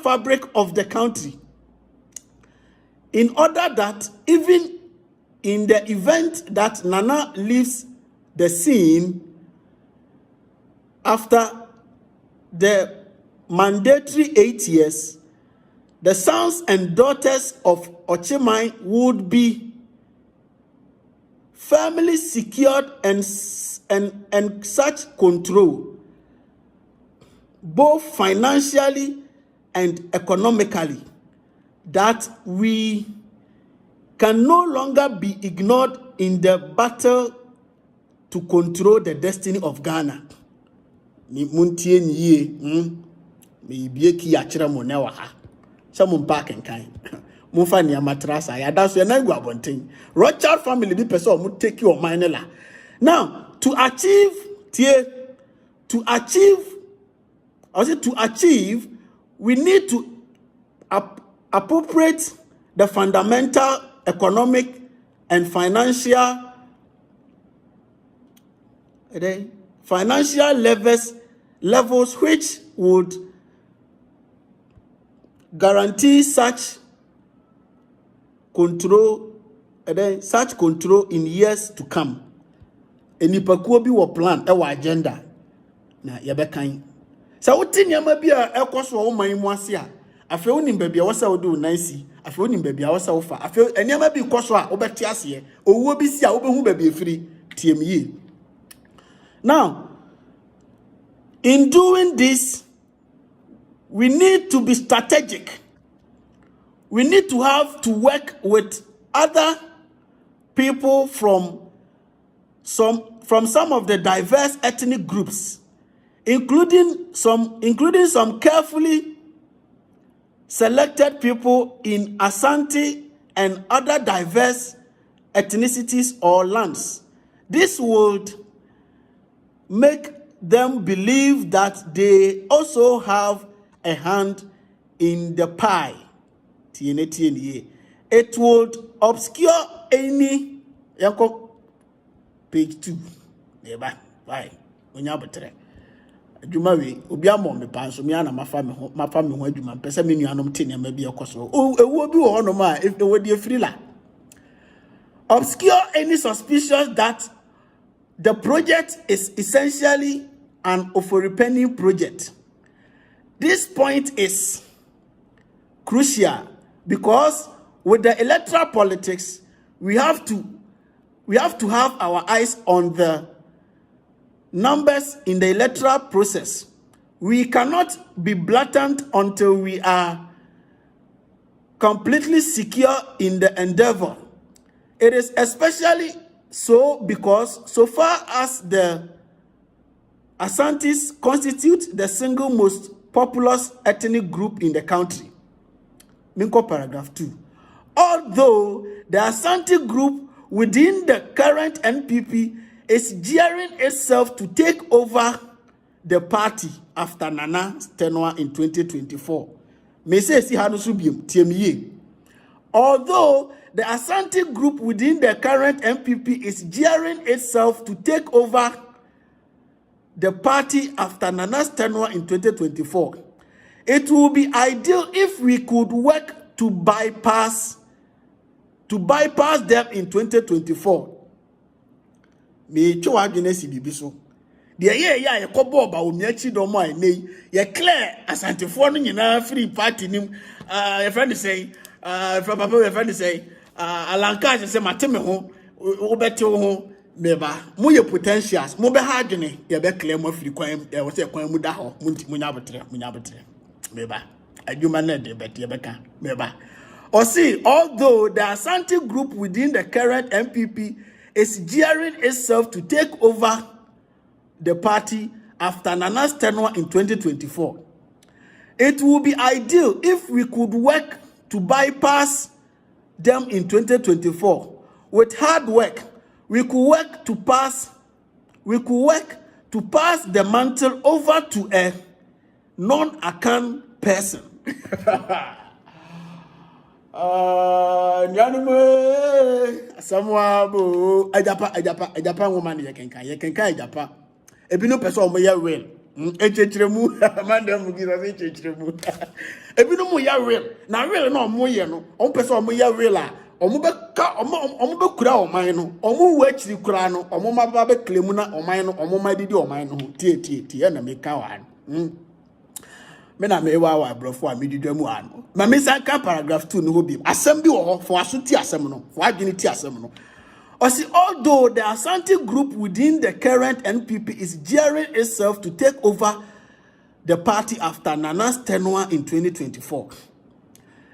fabric of the country, in order that even in the event that Nana leaves the scene after the mandatory 8 years, the sons and daughters of Ocheman would be firmly secured and and such control, both financially and economically, that we can no longer be ignored in the battle to control the destiny of Ghana. Me muntie niye, me bie ki achira mo na wa ha. Sha mo mpa kenkan. Mo fa ni amatrasa ya da so na gu abonten. Rochard family bi pese o mo take your mind la. Now, to achieve, we need to appropriate the fundamental economic and financial levels which would guarantee such control in years to come. Enipakuo bi wo plan e wa agenda na yebekan. Sa wuti nyama bi a ekoso wo man mu ase a afi onim ba bia wo sa wo do nansi afi onim ba bia wo sa wo fa afi enyama bi koso a wo beti ase owuo bi si a wo behu ba bia firi tiemie. Now, in doing this, we need to be strategic. We need to have to work with other people from some of the diverse ethnic groups, including some carefully selected people in Asante and other diverse ethnicities or lands. This would make them believe that they also have a hand in the pie. It would obscure any page 2. Neba, why? Onyabotre. Adwuma we obi amọ me panso me ana mafa me ho adwuma pese me nuanom te ne ma bi ekoso. Ewo bi wo hono ma if ewo die free la. Obscure any suspicion that the project is essentially an offer-penny project. This point is crucial because with the electoral politics, we have to have our eyes on the numbers in the electoral process. We cannot be blatant until we are completely secure in the endeavor. It is especially so because so far as the Asantes constitute the single most populous ethnic group in the country. Minko paragraph 2. Although the Asante group within the current NPP is gearing itself to take over the party after Nana's tenure in 2024. Although the Asante group within the current MPP is gearing itself to take over the party after Nana's tenure in 2024, it will be ideal if we could work to bypass them in 2024. Me cho adwene si bibi so. De ye ya yekobo ba omiachi do mo ai nei ye clear asantefo no nyina free party nim your friend say from papa your friend say alanka say mateme ho wo beti wo ho meba mo ye potentials mo be ha adwene ye be clear mo free kwan e wo say kwan mu da ho mo nya betre meba adwuma na de beti ye beka meba or see although the Asante group within the current MPP is gearing itself to take over the party after Nana's tenure in 2024. It would be ideal if we could work to bypass them in 2024. With hard work, we could work to pass the mantle over to a non-Akan person. Samuabo ajapa woman ye kenkan ajapa ebino person mo ya real echechiremu madam giza echechiremu ebino mo ya real na real na mo ye no on person mo ya real a omo be kura oman no omo wu achiri kura no omo maba be klemu na oman no omo madidi oman no tie na me ka wan me na me wa brofo a medidwamu ano ma me sanka paragraph 2 no ho bi asem bi wo ho fo aso ti asem no fo adwene ti asem no Although the Asante group within the current NPP is gearing itself to take over the party after Nana's tenure in 2024,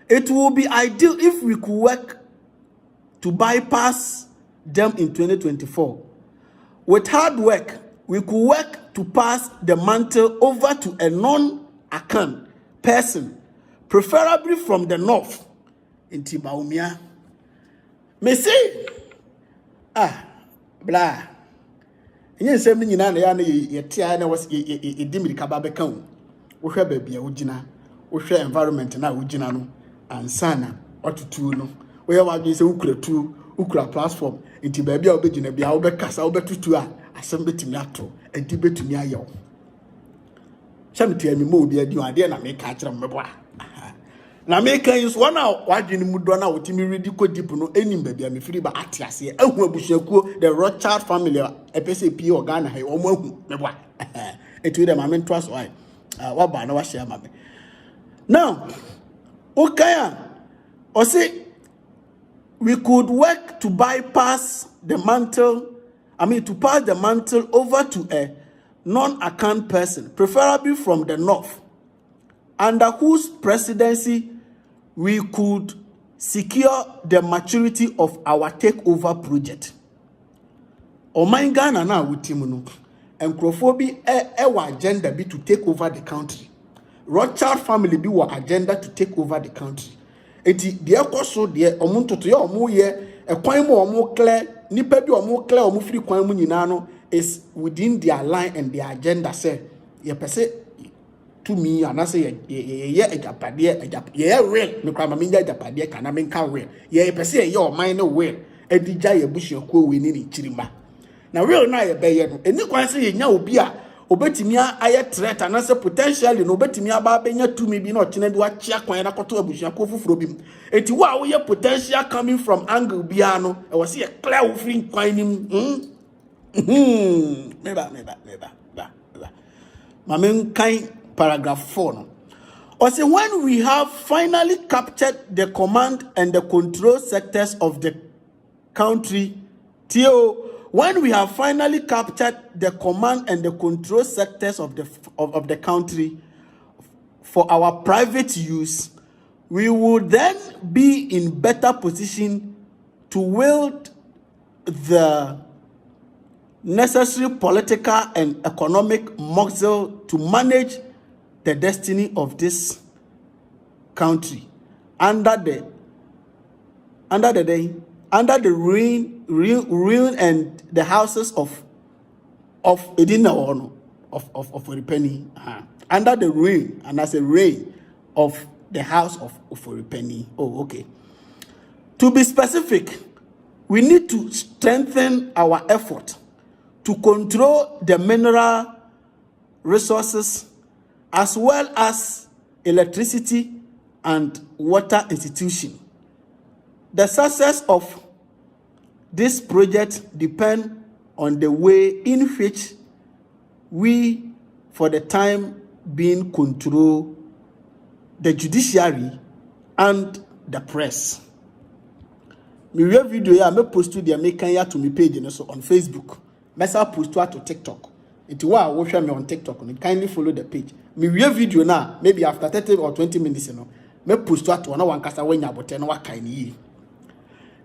it will be ideal if we could work to bypass them in 2024. With hard work, we could work to pass the mantle over to a non-Akan person, preferably from the north, in Tibaumia. Me say, blah. You say me na ye tia na was e dimi kaba beka wo. Wo hwe ba bia wo gina, wo hwe environment na wo gina no ansana otutu no. Wo ye wa se ukratu, ukra platform nti ba bia wo be gina bia wo be kasa wo be tutu a asem betimi ato, edi betumi ayew. Shamti ami mo obi adi ade na me ka kire mmebo a. Na me kan is one out wadwene mu do na wotimi redi ko deep no enim ba bia me firi ba atiase ahu abusuakuo the Rothschild family epese pie organa he omo ahu mebo a. Etu dem amen trust why wa ba na wa share ma me. Now okay o say we could work to bypass the mantle, to pass the mantle over to a non-Akan person, preferably from the north, under whose presidency we could secure the maturity of our takeover project. Oman Ghana na wutimu no, encrophobia ewa agenda be to take over the country. Rothschild family be wa agenda to take over the country. Eti de ekoso de omuntoto ye omu ye ekwan mo omu clear nipa bi omu clear omu free kwan mu nyina no is within their line and their agenda say ye pese to me anase ye AGYAPADE ye real me kwa mama AGYAPADE kana me nka real ye pese ye oman no real edija ye busuakuo we ni chirima na real na ye beye no eni kwan se ye nya obi a obetimi aye threat anase potentially no obetimi aba benya tumi bi na otena bi wa chia kwan na koto abusuakuo fufuro bi enti wa wo ye potential coming from angle bia no e was ye clear wo free kwan nim meba mamen kan paragraph 4 no. Or say when we have finally captured the command and the control sectors of the country, when we have finally captured the command and the control sectors of the country for our private use, we will then be in better position to wield the necessary political and economic muscle to manage the destiny of this country under the ruin and the houses of Edina Oripeni, under the ruin and as a reign of the house of Oripeni. Oh, okay. To be specific, we need to strengthen our effort to control the mineral resources as well as electricity and water institution. The success of this project depends on the way in which we, for the time being, control the judiciary and the press. Me video ya me post to the American ya to me page so on Facebook. Mesa post to TikTok. It wa watch me on TikTok. And kindly follow the page. Me video now maybe after 30 or 20 minutes me post to one kasa wenya bote no wa kaini.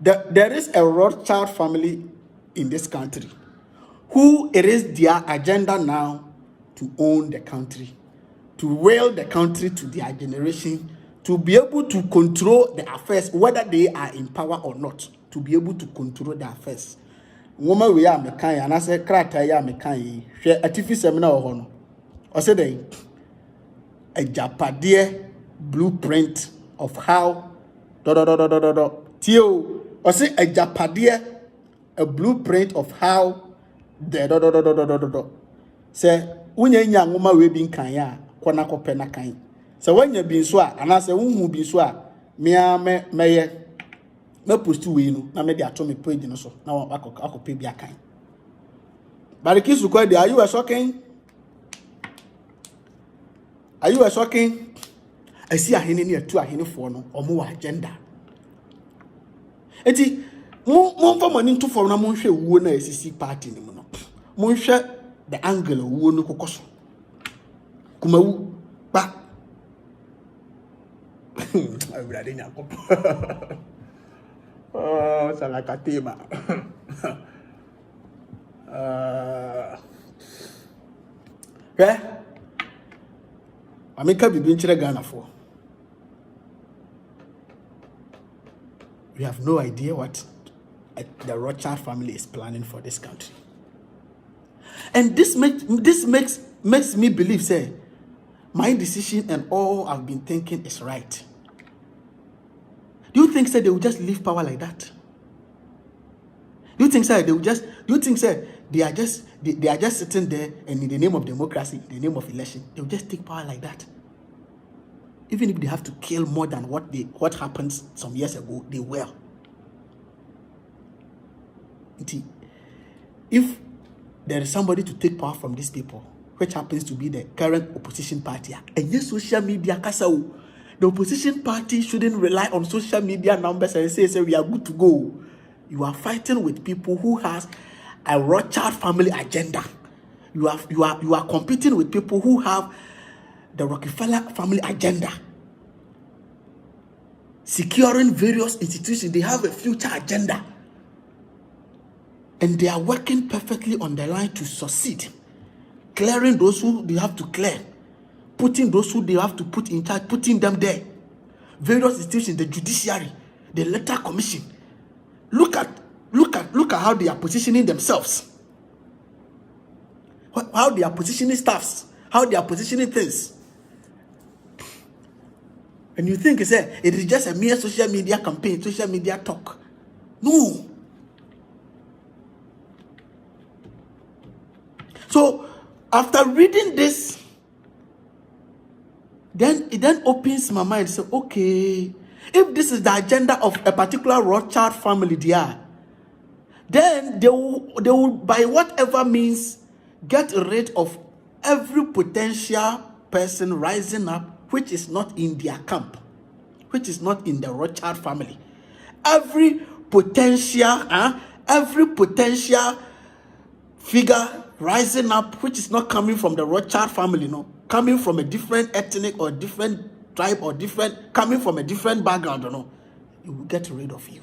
There is a Rothschild family in this country who it is their agenda now to own the country, to will the country to their generation, to be able to control the affairs, whether they are in power or not, to be able to control the affairs. Woman we are mekan and I say krata ya mekan hwe atifi seminar ho o say dey AGYAPADE blueprint of how tio o say AGYAPADE a blueprint of how the say unya nya nwoma we bi nkan ya kwana kope na kan say wanya bi nso a ana say unhu bi nso a me meye me post we no na me dey ato me page no so na akope bi akan bariki su kwa dey are you shocking asi ahene ne atu ahene fo no omo wa agenda enti Mon for money to for na mon hwe wuo na SCC party ni mu no. Mon hwe the angle wuo no kokoso. Kuma wu ba. Everybody nyako. Oh, salakatema. Ameka bibi nchire Ghana for. We have no idea what the Rothschild family is planning for this country. And this makes me believe, say, my decision and all I've been thinking is right. Do you think, say, they will just leave power like that? Do you think, say, they will just? Do you think, say, they are just sitting there and in the name of democracy, in the name of election, they will just take power like that? Even if they have to kill more than what happened some years ago, they will. If there is somebody to take power from these people, which happens to be the current opposition party, and yes, social media, the opposition party shouldn't rely on social media numbers and say we are good to go. You are fighting with people who has a Rothschild family agenda. You are competing with people who have the Rockefeller family agenda. Securing various institutions, they have a future agenda. And they are working perfectly on the line to succeed. Clearing those who they have to clear. Putting those who they have to put in charge, putting them there. Various institutions, the judiciary, the electoral commission. Look at how they are positioning themselves. How they are positioning staffs. How they are positioning things. And you think it is just a mere social media campaign, social media talk. No. So, after reading this, then it opens my mind. So, okay, if this is the agenda of a particular Rothschild family, then they will, by whatever means, get rid of every potential person rising up which is not in their camp, which is not in the Rothschild family. Every potential figure rising up which is not coming from the Rothschild family, no, coming from a different ethnic or different tribe or coming from a different background, you will get rid of you.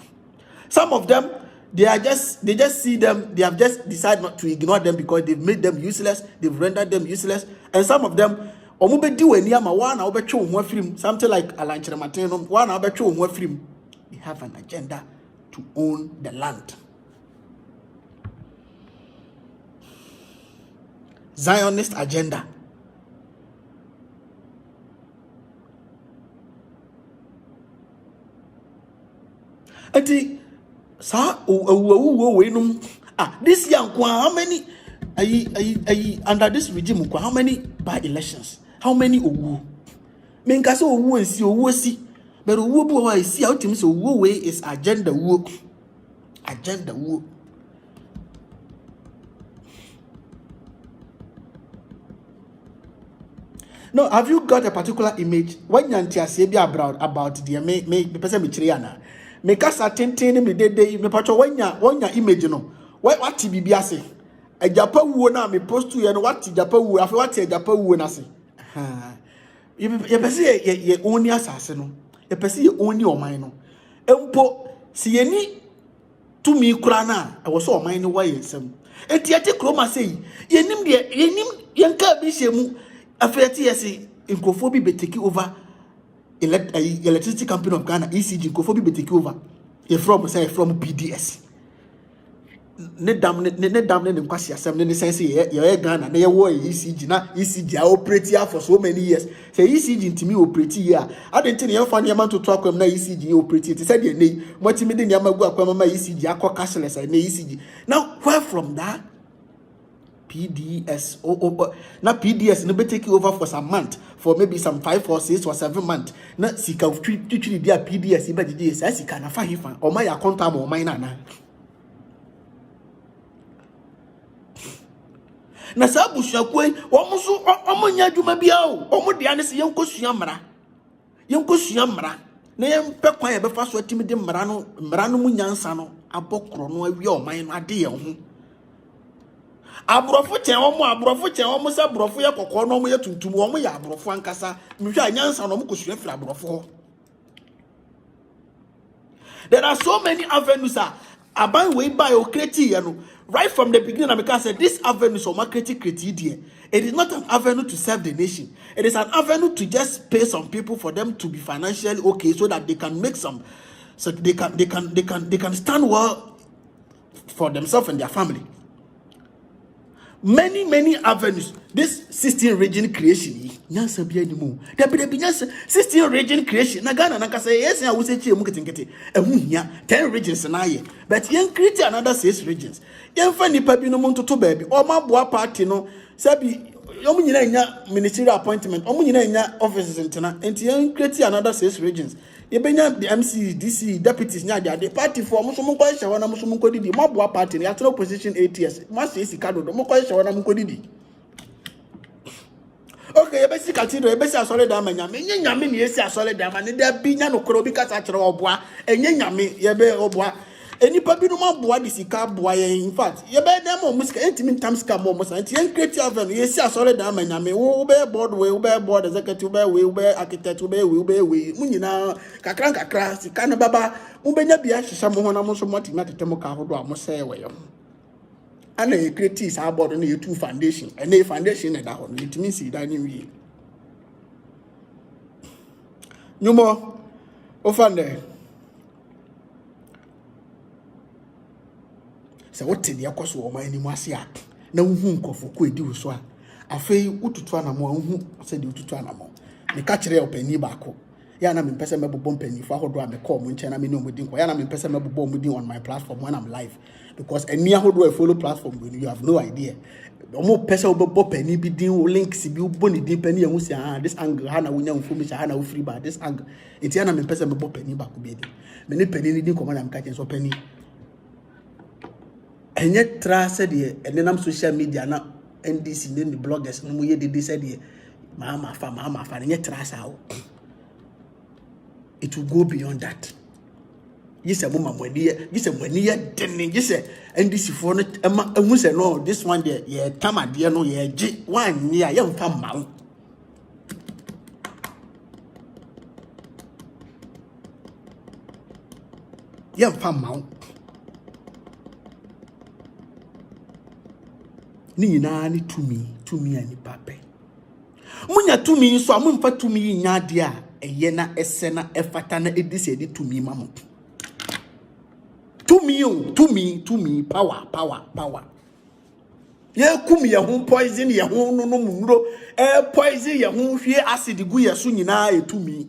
Some of them, they just see them, they have just decided not to ignore them because they've made them useless, they've rendered them useless. And some of them, something like they have an agenda to own the land. Zionist agenda. This young, how many under this regime, how many by elections? How many owu? Menkasa owu ensi owu si. But owu bu wa esi out him so owu way is agenda wu. Agenda wu. No, have you got a particular image? When you say about the me person me chiriana. Me kasa tenten me dede me patcho when ya image no. What bibia say? A japa wu na me post to you no what japa wu afi what japa wu na say. You pese ye oni asase no. You pese ye oni oman no. Empo si ye ni tumi kura na e wo so oman no wa yensem. Etiate kroma say ye nim yenka bi shemu afeti yesi nkofo bi beteki over electricity company of Ghana ECG nkofo bi beteki over from PDS. Ne dam ne nkwasi asem ne sense ye Ghana na ye wo ECG na ECG a operate here for so many years. Say ECG ntimi operate here. Adenti ne yemfa ne man to akwam na ECG operate. It said ye nei motimi de ne amagu akwam ma ECG akọ cashless na ECG. Now where from that PDS now PDS no be take over for some month, for maybe some 5 or 6 or 7 months. Na sika twitwi dia PDS iba didi say sika na fa hifa o ma ya konta mo man na na sabu shakwe omunya adwuma bia o omu dia ne se yenkosua mra na yɛmpɛ kwan yɛbɛfa so atimi de mmara no mu nyansa no abɔkorɔ no awie ɔman no ade yɛn ho aborɔfo kyɛn wɔn sɛ aborɔfo yɛ kɔkɔɔ na wɔn yɛ tuntum wɔn yɛ aborɔfo ankasa mehwɛ a nyansa na wɔn kɔsua firi aborɔfo hɔ. There are so many avenues aban way by or create right from the beginning. I said this avenue is create. It is not an avenue to serve the nation. It is an avenue to just pay some people for them to be financially okay, so that they can make some, so they can stand well for themselves and their family. Many avenues. This 16 region creation. Nyansa bi animu. There be nyansa 16 region creation. Na Ghana na kasa yes na wuse chi emu ketenkete. Ehu hia 10 regions na ye. But yen create another 6 regions. Yen fa nipa bi no montoto baabi. O ma boa party no. Sabi omu nyina nya ministerial appointment. Omu nyina nya offices intena. Enti yen create another 6 regions. Yebenya the MC, DC, deputies nya the party for mo so mo kwa hye wana mo so mo kodidi. Mo boa party ya tro position 8 years. Mo se sika do mo kwa hye wana mo kodidi. Okay, you basic cathedral, you basic solid dama nyame. Enye nyame ni esi solid dama ne da bi nya no kro bi kasa kire oboa. Enye nyame ye be oboa. Enipa bi no ma boa di sika boa ye. In fact, ye be dem o musika entimi tam sika mo musa. Enti en create avenue ye esi solid dama nyame. Wo be board we, wo be board executive we, wo be architect we, wo be we. Mu nyina kakra sika na baba. Wo be nya bia hihya mo ho na mo so moti na tete mo ka hodo a mo say we yo. And a create is about the two foundation. And a foundation at that one. It means it doesn't mean. No more. Offender. So what did you cause woman anymore? No whom for quid do so. I feel Utuana more who said you to Tuanamo. The catcher of penny backo. Yana in person bomb penny for how do I call Munchana Mino with Yana in person bomb with on my platform when I'm live. Because a near how do I follow platform when you have no idea. More person bob penny be deal links be bonny deep penny and we say this angle Hannah we know for Hannah free by this angle. It's Yana in person bob penny back be. Many penny didn't come and I'm catching so penny. And yet said here and then I'm social media now NDC then the bloggers no we did said here mama fan and yet trash out. It will go beyond that. Yes, a woman when you then you say and this for it and we say no this one there yeah come at dear no yeah one near young fam mount. Young fam mount. Ni na ni to me ani pape. Munya to me so amumfa to me nya de a eyena esena efata na edise edi to me mamu. To me power. Ye kum ye ho poison ye ho no munro poison ye ho hwie acid gu ye so nyina e to me.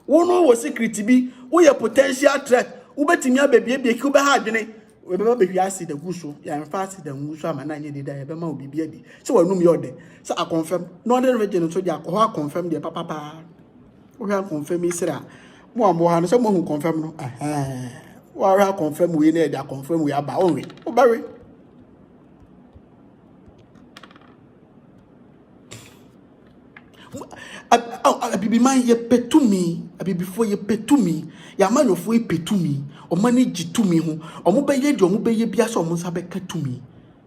Wo no wo secret bi wo ye potential threat wo betimi abebie ki wo be ha adwene we be be acid gu so ya fast the gu so amana nye dey e be ma obi bia di so wanum ye ode so I confirm no other region so dia ko confirm dey papa we confirm isra mo ambo ha no so mo hu confirm no we confirm we na dey confirm we aba onwe o bare abibi man ye petumi abibi fo ye petumi ya manofo ye petumi o mani jitumi ho o mo beye de o mo beye bia so o mo nsa be katumi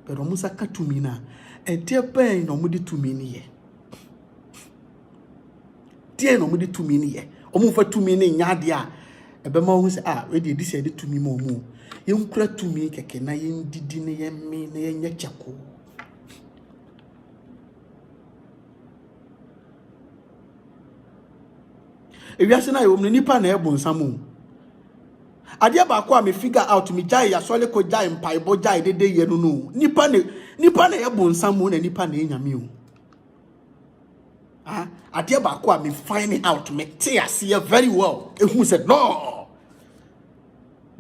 pero o mo nsa katumi na e tie pen no mo di tumi ni ye tie no mo di tumi ni ye o mo fa tumi ni nya de a e be ma hu se we di se di tumi mo mu ye nkura tumi keke na ye ndidi ne ye me na ye nya chako ewiase na yo nipa na ebo nsamu ade ba ko a me figure out me jai ya sole ko jai mpaibo jai dede ye no nipa na ebo nsamu na nipa na enyame o ade ba ko a me find out me te ase very well ehun said no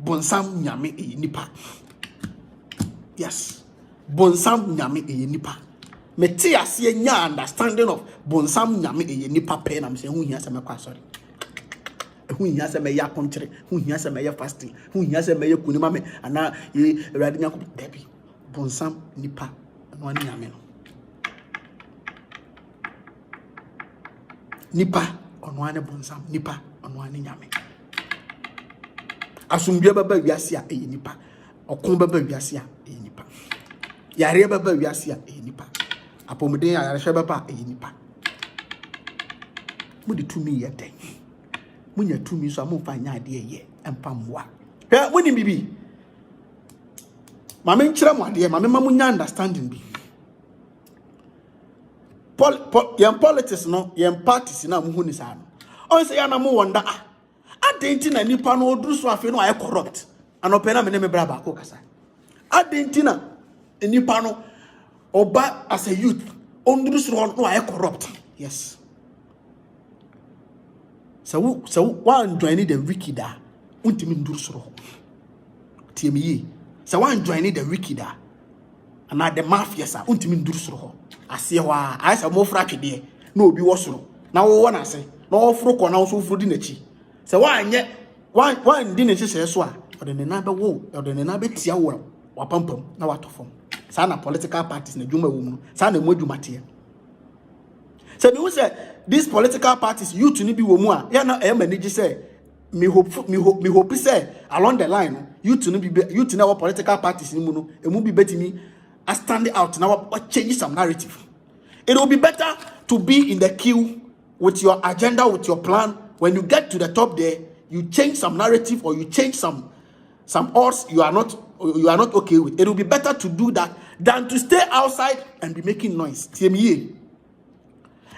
bonsam nyame e nipa yes bonsam nyame e nipa me te ase nya understanding of bonsam nyame e nipa pe na me se hu hia se me kwa sorry who has a maya country, who has a maya fasting, who has a maya kunimame, and now ye riding up Debbie, Bonsam, Nipa, and one yamen. Nipa on one bonsam, Nipa ɔno ani nyame asomdua baba wiase a ɛyɛ nipa ɔko baba wiase a ɛyɛ nipa yare baba wiase a ɛyɛ nipa apɔmuden ayarehwɛ baba a ɛyɛ nipa mo de tumi yɛ den mo nya tumi so a mo fa nya ade yɛ empa mwa hwɛ mo ni bibi ma me nkyerɛ mo ade ma me ma mo nya understanding bi yɛn politics no yɛn parties na mo hu ni saa no on say ya na mo wonda adenti na nipa no oduru so afi no ayɛ corrupt anɔpɛ na me ne me bra ba ko kasa adenti na nipa no oba as a youth onduru so no ayɛ corrupt yes so one join the wicked da untimi nduru so tie me yi so one join the wicked da ana the mafia sa untimi nduru so ase ho a ayesa mo fra twede na obi wo soro na wo wona ase na wo foro ko na wo so foro di nachi se wanye wan di nachi se so a ode ne na be wo ode ne na be tia wo wapampam na watofom sa na political parties na dwuma wo mu sa na mo dwuma te se me wo se these political parties youth ni bi wo mu a ya na e manage se me hope say along the line youth na our political parties ni mu no e mu bi betimi a stand out now change some narrative. It will be better to be in the queue with your agenda, with your plan. When you get to the top there, you change some narrative or you change some odds you are not okay with. It will be better to do that than to stay outside and be making noise. TME.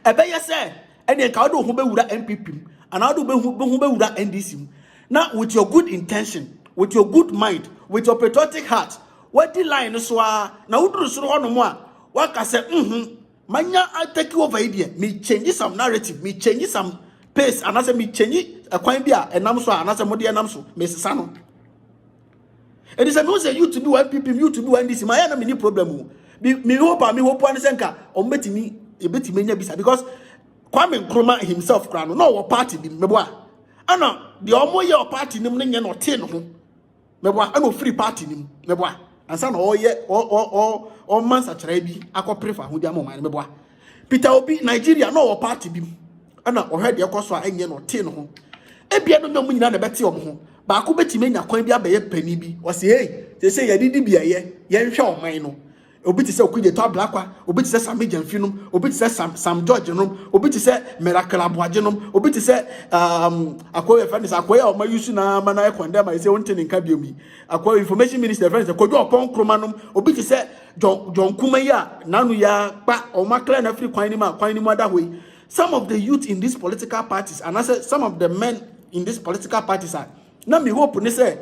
Ebe say any kawdo ho be wura MPP and how do be wura NDC. Now with your good intention, with your good mind, with your patriotic heart, what the line so na uduru so no mo a waka say manya I take over idea me change some narrative, me change some pace and as me change akwan bia enam so and as mo de enam so me sesa no it is a no say you to be one people you to be one this my na me problem me hope an senka o metimi e betimi nya bisa because Kwame Nkrumah himself kra no party bi mebo a ana the omo ye party nim ne nye no te no ho mebo a ana free party nim mebo a ansa na o man sachara bi akopre ho dia mo man mebo a Peter Obi Nigeria no party bi ana o hwe de ekoso a enye no te no ho ebia no nyom nyina na beti o ho ba ko betime nya kwan bi abaye pani bi o se hey say yadidi bia ye hwe o man no obi ti say okuje to ablakwa obi ti say Sam Jamfinum obi ti say Sam George no obi ti say Miracle Aboaje no obi ti say akoye friends akoye o ma yusu na ma na e condemn I say wonte nka biomi akoye information minister friends akoye opon kroma no obi ti say John Kuma ya nanu ya pa o ma clear na free kwan ni ma da hoyi. Some of the youth in these political parties and I say some of the men in these political parties are na me hope ni say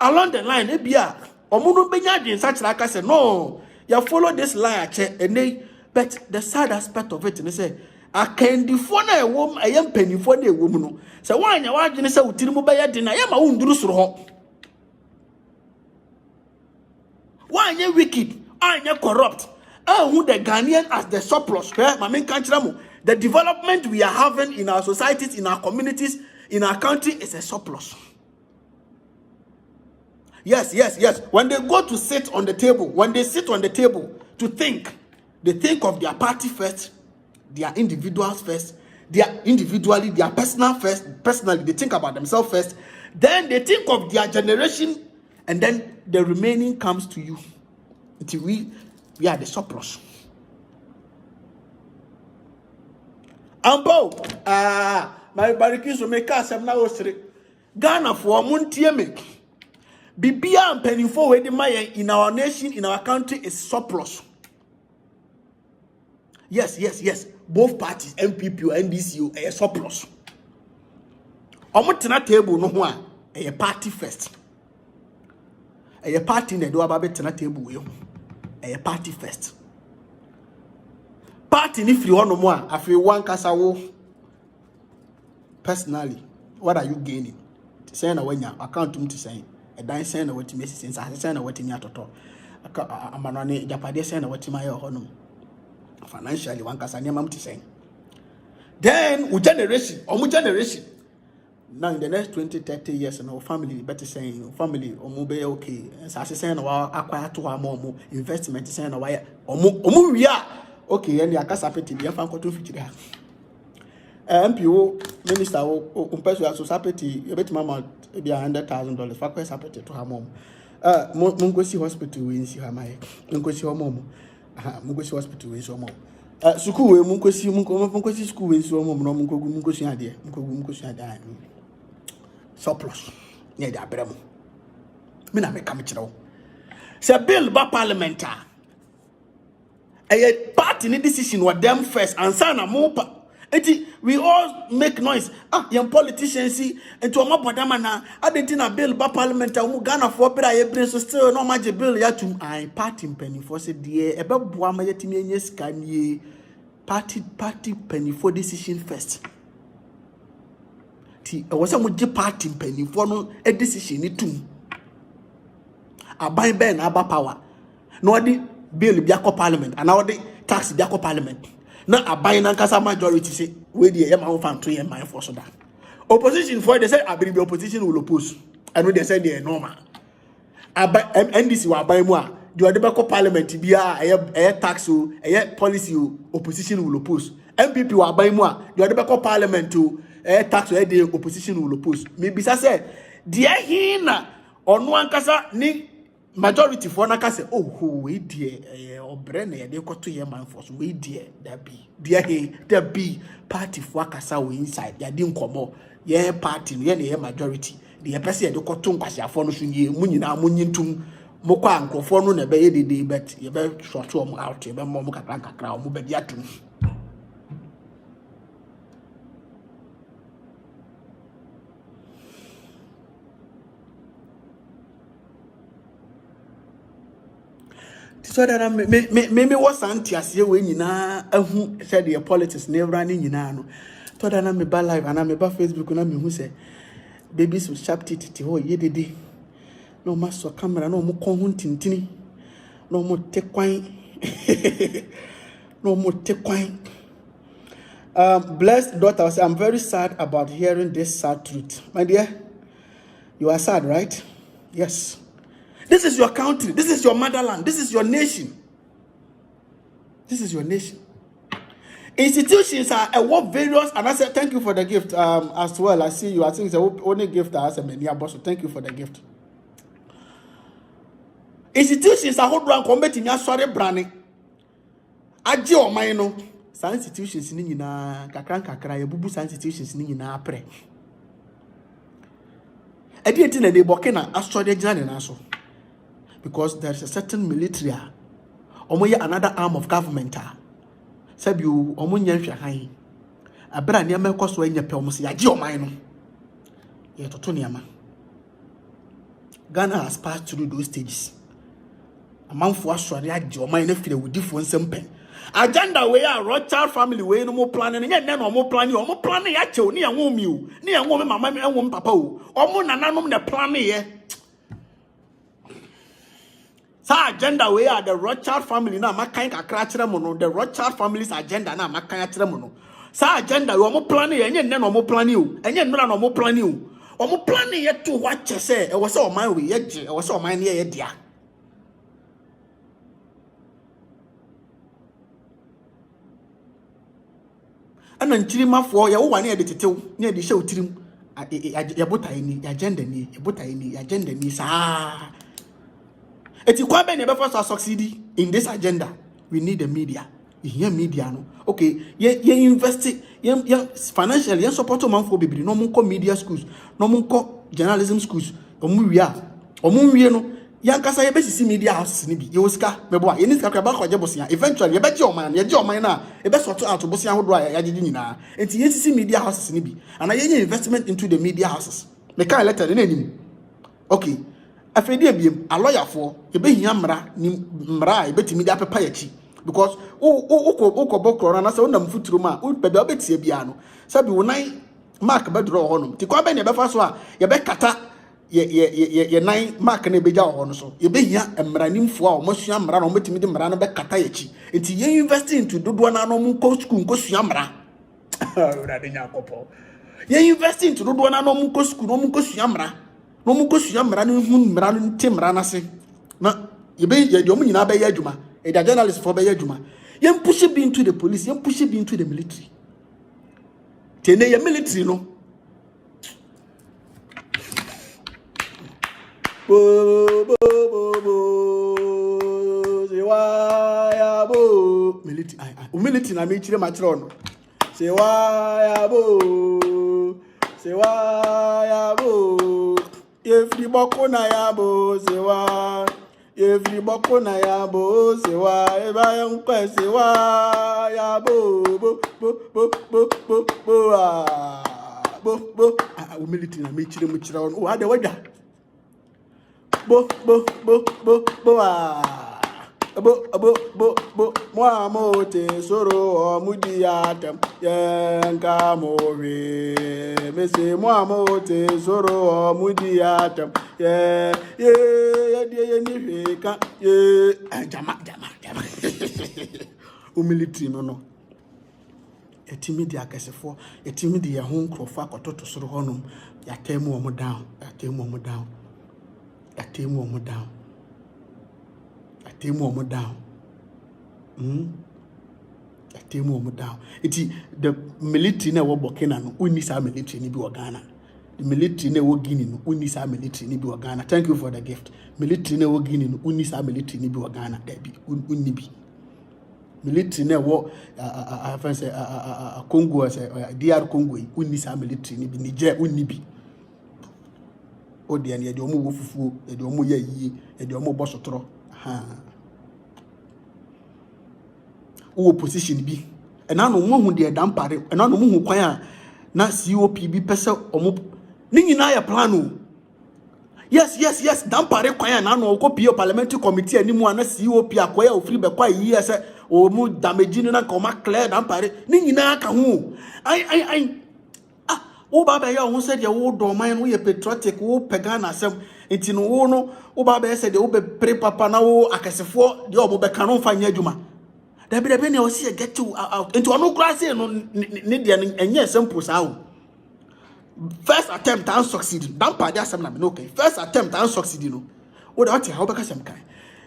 along the line e bia omuno benya adwen sa kira aka say no you follow this line and they, but the sad aspect of it and they say I can defone a woman I am penny for the woman so why you want to say utirimu be yadi na yama unduru soro ho why you wicked why you corrupt who the Ghanaian as the surplus my main country the development we are having in our societies in our communities in our country is a surplus. Yes. When they go to sit on the table, when they sit on the table to think, they think of their party first, their individuals first, their personal first, personally, they think about themselves first, then they think of their generation, and then the remaining comes to you. Until we are the surplus. Ambo, my barricades will make us have now Ghana for Muntieme. Bibia and penny forward in our nation, in our country is surplus. Yes. Both parties, MPP or NDC, a surplus. Omotena table no one, a party first. A party in the Duababetena table, a party first. Party if you want no more, I feel one casawo. Personally, what are you gaining? Saying a when your account to say. A dime saying what you miss since I send what in your toto. A manone Japade saying what you my honor. Financially, one cast and your mom to say. Then, we generation, now in the next 20-30 years, and our family better saying, family, or move okay. As I say, acquire to our more investment, saying a wire, or we are okay, and your casapeti, the Fanco to 50. MPO minister o umpesua so sapeti e beti mama e bia $100,000 fa kwa sapeti to ha mom mungo si hospital we nsi ha mai mungo si ho mom mungo si hospital we nsi ho mom school we mungo si school we nsi ho mom no mungo si ade mungo si ade surplus ne da brem me na me kam kire wo se bill ba parliament a party ni decision wa them first and say na mo we all make noise. Young politicians see into a mobadama na. I didn't a bill by parliament. Ghana for bra so still no much bill ya to I party penny for said dear about Buama yetimi scan ye party penny for decision first. I was a much party penny for no a decision it too. I buy ben aba power. No the bill biako parliament and now the tax biako parliament. Now a buy na kasa majority say we the yama fan 3 and my for so that opposition for they say I believe the opposition will oppose. I know they say they are normal. I buy NDC will buy more. The other parliament be a tax a policy opposition will oppose. MPP will buy more. The other parliament to a tax the opposition will oppose. Maybe say dear hina on one kasa ni majority for na kase we dear or brene they got to hear man force we dear that be dear he there be party for kasa we inside ya din komo ye party ye na majority the person they got to kwase afo no so ye munyina munyintum mokwa ankofo no na be ye dede but ye be short am out ye be mo kakra mo be dia tum so that me was antias ye we nyina ahu said the politics never running nyina no to that na me ba live and me ba Facebook na me hu say babies with sharp teeth ho ye dede no maso camera no mo kon hu tintini no mo tekwan no mo tekwan blessed daughter say I'm very sad about hearing this sad truth. My dear, you are sad, right? Yes. This is your country. This is your motherland. This is your nation. This is your nation. Institutions are what various, and I said thank you for the gift as well. I see you. I think it's the only gift I have many boss. So thank you for the gift. Institutions are hold on combating your sorry branding. Aji o maino. Some institutions ni na kakra ya bubu some institutions ni na apre. Edi eti na de bokena asori gina na so. Because there is a certain military omoye another arm of government sabi o omonya hwe han abra ne amekoso anya pe omo se yaje oman no ye toto ne ama. Ghana has passed through those stages. Amanfo asori yaje oman na fire wudifo nsempen agenda we are Rothschild family we no mo plan ne nye no mo plan ya chew ne ya nwomi o ne ya nwomi mama me nwomi papa o omo nananom ne plan ye. Sa agenda we are the Rothschild family na makan kakra kire mo no the Rothschild family's agenda na makan kire mo no sa agenda we omo plan ye enye no mo plan o enye no na omo plan o omo plan ye to what say e wo se oman we ye je e wo se oman ne ye dia ana nchirimafo ye wo wane ye de tetew ne de hye otirim ye botai ni agenda ni ye botai ni agenda ni sa. Eti kwa be ne be for succeed in this agenda we need the media. Here media no okay ye invest ye financially ye support man for bibiri no monko media schools no monko journalism schools omu wie no yankasa ye besisi media houses ni bi ye osika mebo ye ni sika ba kwaje bosia eventually ye be je oman na e be sort out bosia hodo ya gigi nyina enti ye sisi media houses ni bi ana ye investment into the media houses me kan letter na nim okay afedi abiem a lawyer for ye be hia mra e betimi da pepa yachi because uko bokro na se wonam futuro ma u bebe obetie bia no sabi wonan mark be draw honum ti kwa be ne be fa so a ye be kata ye nan mark na be ja ho no so ye be hia mranimfo a omosua mra na ometimi de mra no be kata yachi enti ye invest into dodo na no mu ko school ko sua mra ura de nya kopo ye invest into dodo na no mu ko school no mu ko sua mra no mu ko sua mra no hu mra no ti mra na se na ye be ye de omu nyina be ye adwuma a journalist for be adwuma ye push it into the police ye push it into the military Tene ye military no. Bo bo bo bo. Say why ya bo. Military na me chire matro no. Say why ya bo. Say why ya bo. If the boko na ya bo. Say why. If the boko na ya bo. Say why. If I am quest. Say why ya bo. Bo bo bo bo bo bo ah. Bo bo. Military na me chire matro no. Oh, ada. Bo bo bo bo bo ah. Bo bo bo bo mo mo te soro mudi atem yenka mo we me se mo te soro mudi atem ye ni ka ye jama humility no etimi di akesefo etimi di ye ho nkrofo akototo soro honom yatemu omo down yatemu omo down. The military na wo Burkina no uni sa military ni bi wo Ghana. The military na wo Guinea no uni sa military ni bi wo Ghana. Thank you for the gift. Military na wo Guinea no uni sa military ni bi wo Ghana. There be uni bi. Military na wo Congo DR Congo uni sa military ni bi Niger uni bi. Odi ani de omo wo fufuo de omo ya yie de omo bosotro wo position bi ena no mo hu de dampare ena no mo hu kwan a na COP bi pese omo ni nyina ya plan o yes dampare kwan a na no ko pio parliamentary committee ani mu ana COP akoya ofri be kwa yi ese o mu damage ni na ko ma clear dampare ni nyina ka hu ai wo baba ya wo said ya wo do man wo ye patriotic wo pagan asem enti no wo no wo baba ya said wo be pre papa na wo akasefo de omo be kan fa nya adwuma da bi ne wo se get out enti ono kra se no ne de enye simple sa wo first attempt and succeed dan pa dia asem na me okay first attempt and succeed no wo da what how be ka sem kan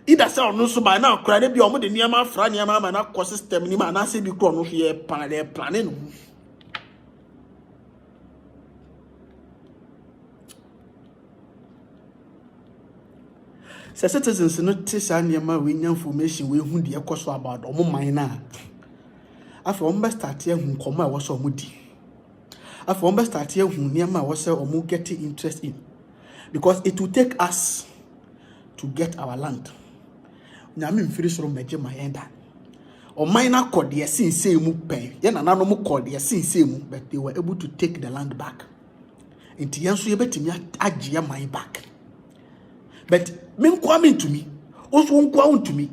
ida se ono so ba na kra ne bi omo de niam afra niam ma na ko system ni ma na se bi kro no so ye plan no citizens no tisa niema we nya information we hu de ekoso about omo man na afa omo start ya hu nkoma a wo so omo di afa omo start ya hu niema wo se omo get interest in because it will take us to get our land nyame mfiri soro meje mayenda o man na kode ya sinse mu pen ye na nanom kode ya sinse mu but they were able to take the land back enti yanso ye betimi agye ya man back but men kwame to me also nkwa to me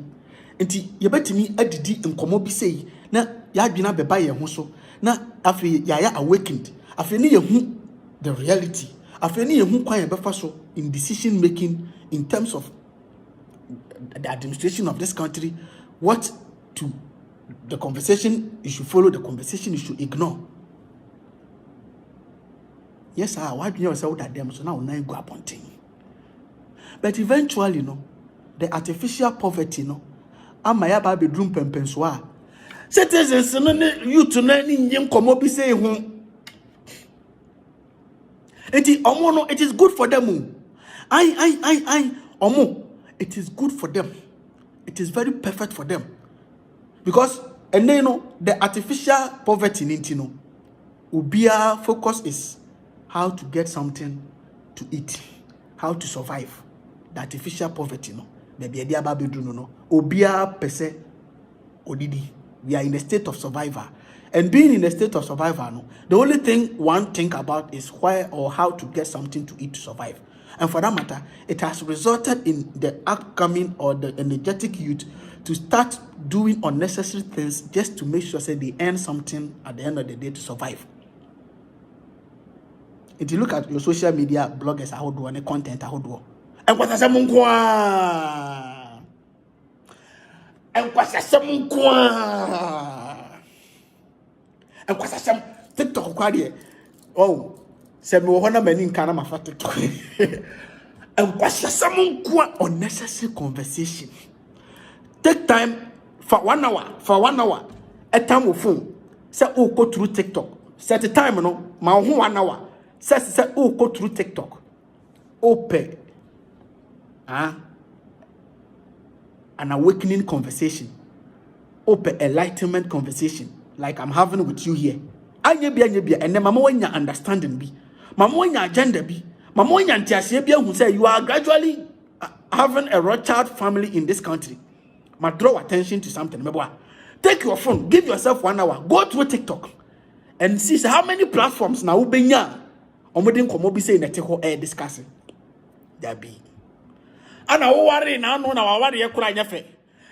enti ye betimi adidi nkomo bi sei na ya adwena beba ye ho so na afi ya awakened afi ne ye hu the reality afi ne ye hu kwan ye befa so in decision making in terms of the administration of this country, what to the conversation you should follow, the conversation you should ignore. Yes, why do you say that them so now go up on thing? But eventually, the artificial poverty, amaya ba bedroom pempenswa. Citizens, you to learning young komobi say home. It is good for them. It is good for them. It is very perfect for them. Because and then the artificial poverty ubia focus is how to get something to eat, how to survive. The artificial poverty baby idea babedru ubia pese odidi. We are in a state of survival. And being in a state of survival, the only thing one think about is why or how to get something to eat to survive. And for that matter, it has resulted in the upcoming or the energetic youth to start doing unnecessary things just to make sure that they earn something at the end of the day to survive. If you look at your social media bloggers, how do any content, how do and what TikTok oh, said me wana many kana mafa TikTok. And what's some unnecessary conversation. Take time for 1 hour. A time of phone. Say oh go through TikTok. set a time no ma ho 1 hour says oh go through TikTok open an awakening conversation open enlightenment conversation like I'm having with you here anya bia and mama wanya understanding bi mama wanya agenda bi mama wanya ntiase bia hu say you are gradually having a Rothschild family in this country. Ma draw attention to something. Take your phone, give yourself 1 hour, go through TikTok and see how many platforms now ubenya omodin komo bi say nete ho air discussing. There be. Ana wo ware na no na ware ye kura nya fe.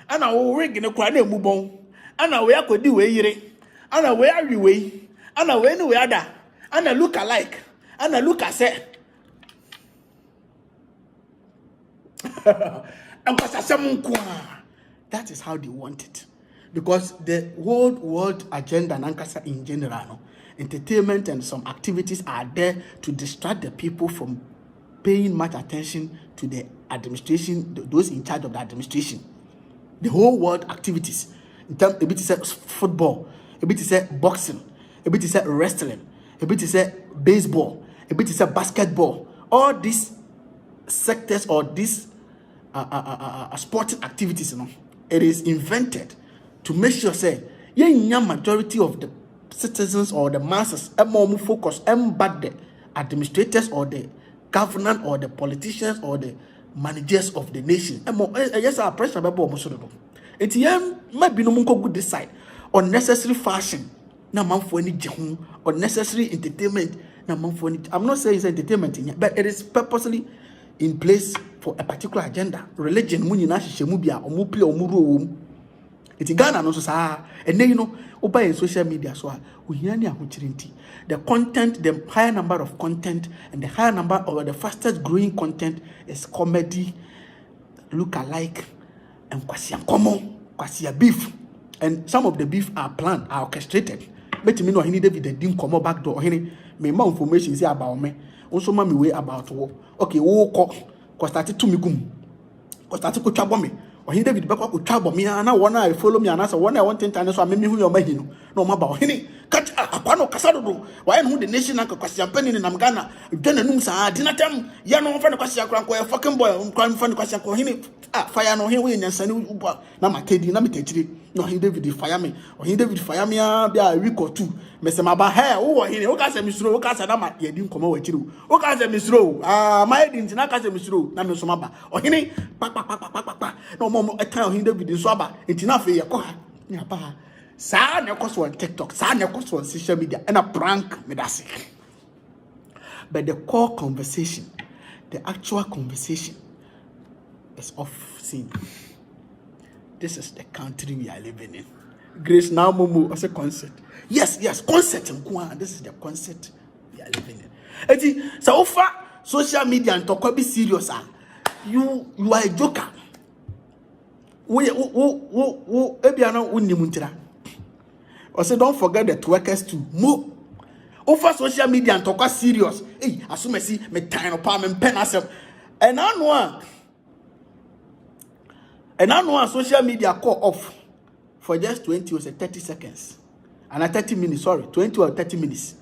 Ana wo wig ne kura na emubon. Ana we akodi we yire. Ana we awi we. Ana we ni we ada. Ana look alike. Ana look ase. That is how they want it. Because the whole world agenda nankasa in general, no, entertainment and some activities are there to distract the people from paying much attention to the administration, those in charge of the administration. The whole world activities, in terms, a bit is football, a bit is boxing, a bit is wrestling, a bit is baseball, a bit is basketball. All these sectors or these sporting activities, you know, it is invented to make sure say majority of the citizens or the masses more focus but the administrators or the governors or the politicians or the managers of the nation. Yes, our pressure it might be no more good decide unnecessary fashion na man for any jehu unnecessary entertainment na man for any. I'm not saying it's entertainment, but it is purposely in place for a particular agenda. Religion muni na hihye bia omu play omu ro iti Ghana no so saa ene you know oba in social media so ohia ni ahochirenti the content, the higher number of content and the higher number or the fastest growing content is comedy, look alike, and kwasia beef, and some of the beef are planned, are orchestrated. But me no hini David the dim come back door hini me more information say about me also ma me way about wo okay wo ko start to me gum ko start ko twabo me hini David be ko twabo me na one I follow me and answer one I want internet so me hu your mahino no ma ba hini catch akwa no kasa do why no the nation na kwasia mpani na Ghana dwana num sa dinatam ya no fa na kwasia kran ko fucking boy kran fa na kwasia ko hini fire no hini we nyansani ubo na makedi na metachiri no hini David fire me or hini David fire me bia a week or two me se ma ba he wo hini wo ka se misro wo ka se na ma ye di nkomo wachiri wo ka se misro my edin na ka se misro na me so ma ba o hini pa no mo etan hini David so aba entina fe ye ko ha ni aba sa na koso on TikTok sa na koso on social media and a prank me that's it. But the core conversation, the actual conversation is off scene. This is the country we are living in. Grace now Momo as a concert. Yes, concert in Kuma. This is the concert we are living in. So far, social media and talk be serious. You are a joker. I say don't forget the twerkers too. Mo over social media and talk serious. Hey, assume see me time up and pen myself. And I know social media call off for just 20 or 30 seconds. And 30 minutes, sorry, 20 or 30 minutes.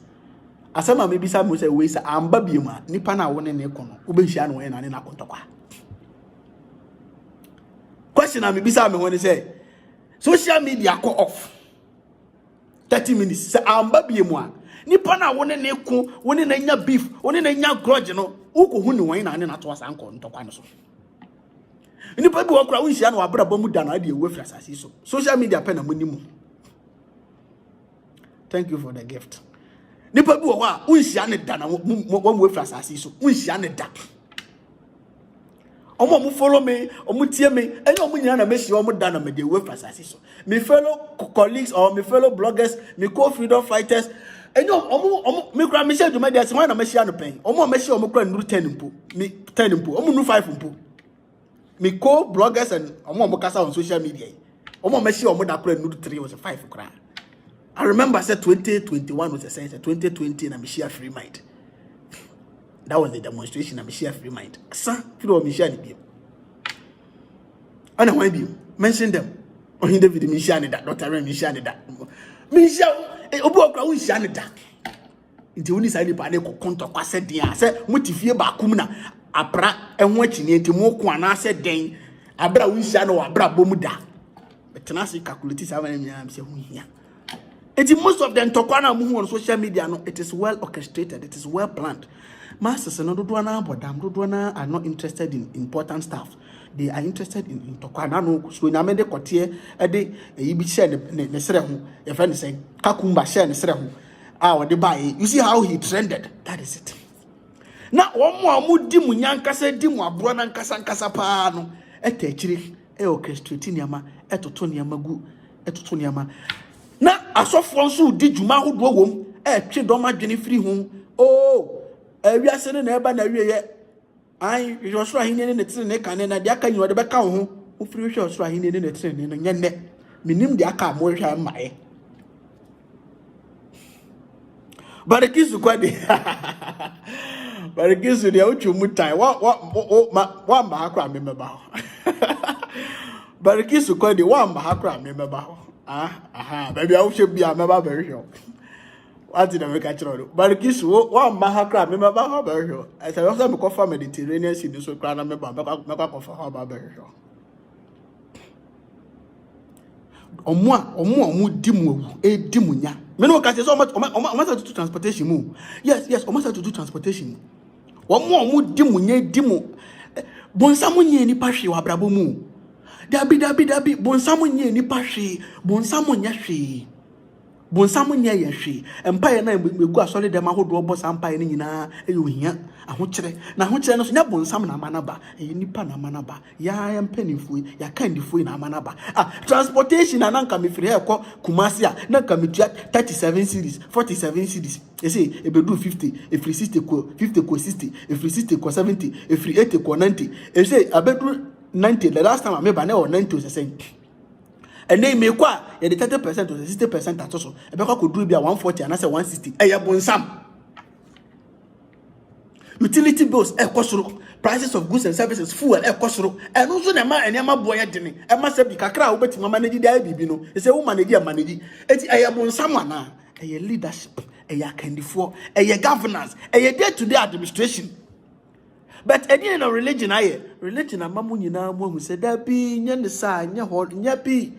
Asama maybe some say we say I'm babiema nipa na won ne kono. Ubehia no we na ne na kontokwa. Question am maybe some when say social media call off 30 minutes. Say I'm babiema nipa na won ne ko won na nya beef won na nya grudge no uko ni wan na ne na to asa nko ntokwa no so. Nipa bi wakura wunhia na wabrabo mu da na de ewe frasasi so. Social media pen na monimu. Thank you for the gift. Nipa bi wo a wunhia ne da na wo mu frasasi so. Wunhia ne da. Omo mu follow me, omo tie me, enye omo nyina na meshi omo da na me de ewe frasasi so. Me fellow colleagues or me fellow bloggers, me co-freedom fighters, enye omo me kura me share do media se wan na meshi ano pen. Omo meshi omo kura nuru 10 mpo. Me 10 mpo. Omo nuru 5 mpo. Me co-bloggers and omo kasa on social media. Omo meshi omo da kura nuru 3 was 5 kura. I remember said 2021 was a sense 2020 na me share free mind. That was the demonstration na me share free mind. Sa feel me share ni. Ana why be mention them. Ohin David me share ni that. Dr. Ren me share ni that. Me share obu okra we share ni that. nti woni sa nipa ne kokonto kwase den a se motifie ba kum na apra ehwo akini nti mo ko ana se den abra wunsia no abra bomu da betena se calculate sa ba na am se hu hia enti most of them tokwa na mu on social media no it is well orchestrated, it is well planned. Masters no dodo na abodam dodo na are not interested in important stuff. They are interested in tokwa na no so nyame de kote e de yibi share ne sere ho e fa ne say kakumba share ne sere ho we de buy. You see how he trended. That is it. Na omo amudi mu nyankasa di mu abro na nkasa pa no etachiri orchestrate niama etoto niama gu etoto niama na asofo nso di djuma hodo wom twe dom adwene firi ho awiase ne na eba na wieye ai yosoro ahine ne tire ne kan na de aka nyi de beka ho wo firi hwe yosoro ahine ne tire ne no nyenne minim de aka mo hwe amae barikisu kwade barikisu de uchu mutai wa mba akra memeba ho barikisu kwade wa mba akra memeba ho baby I should be a member very sure. What did I make a channel? Barikisu wa mba akra memeba ho very sure. I say also me cover Mediterranean sea so kra na member make cover ho ba very sure. Omo di mu di mu nya. Me no ka say so much to do transportation mu. Yes, almost to do transportation. Omo di mu nya di mu. Bonsamu nye ni pa hwe wa brabo mu. Dabi bonsamu nye ni pa hwe. Bonsamu nya hwe. Bonsamu nya ye hwe. Empire na megu asole dem ahodo boss empire ni nyina eyohia ahokyere. Na ahokyere no so nya bonsam na amanaba. Nipa na amanaba. Ya empanifu ya kandifu na amanaba. Transportation na nka me firi he ko Kumasi a na nka me tua 37 series, 47 series. You see, ebedu 50, efri 60 ko 50 ko 60, efri 60 ko 70, efri 80 ko 90. You see, abedu 90. The last time I remember na 90 was the same. And then me kwa ya the 30% or 60% atoso. Ebeka ko do bia 140 and I say 160. Eya bonsam. Utility bills ekosoro, prices of goods and services fuel ekosoro. And also na ma enema boya dene. E ma se bi kakra wo beti manage dia bibi no. E se wo manage ya manage. Eti eya bonsam ana. Eya leadership, eya kandifo, eya governance, eya day-to-day administration. But again in religion religion amamu nyina mo hu se da bi nya ne sa nya ho nya bi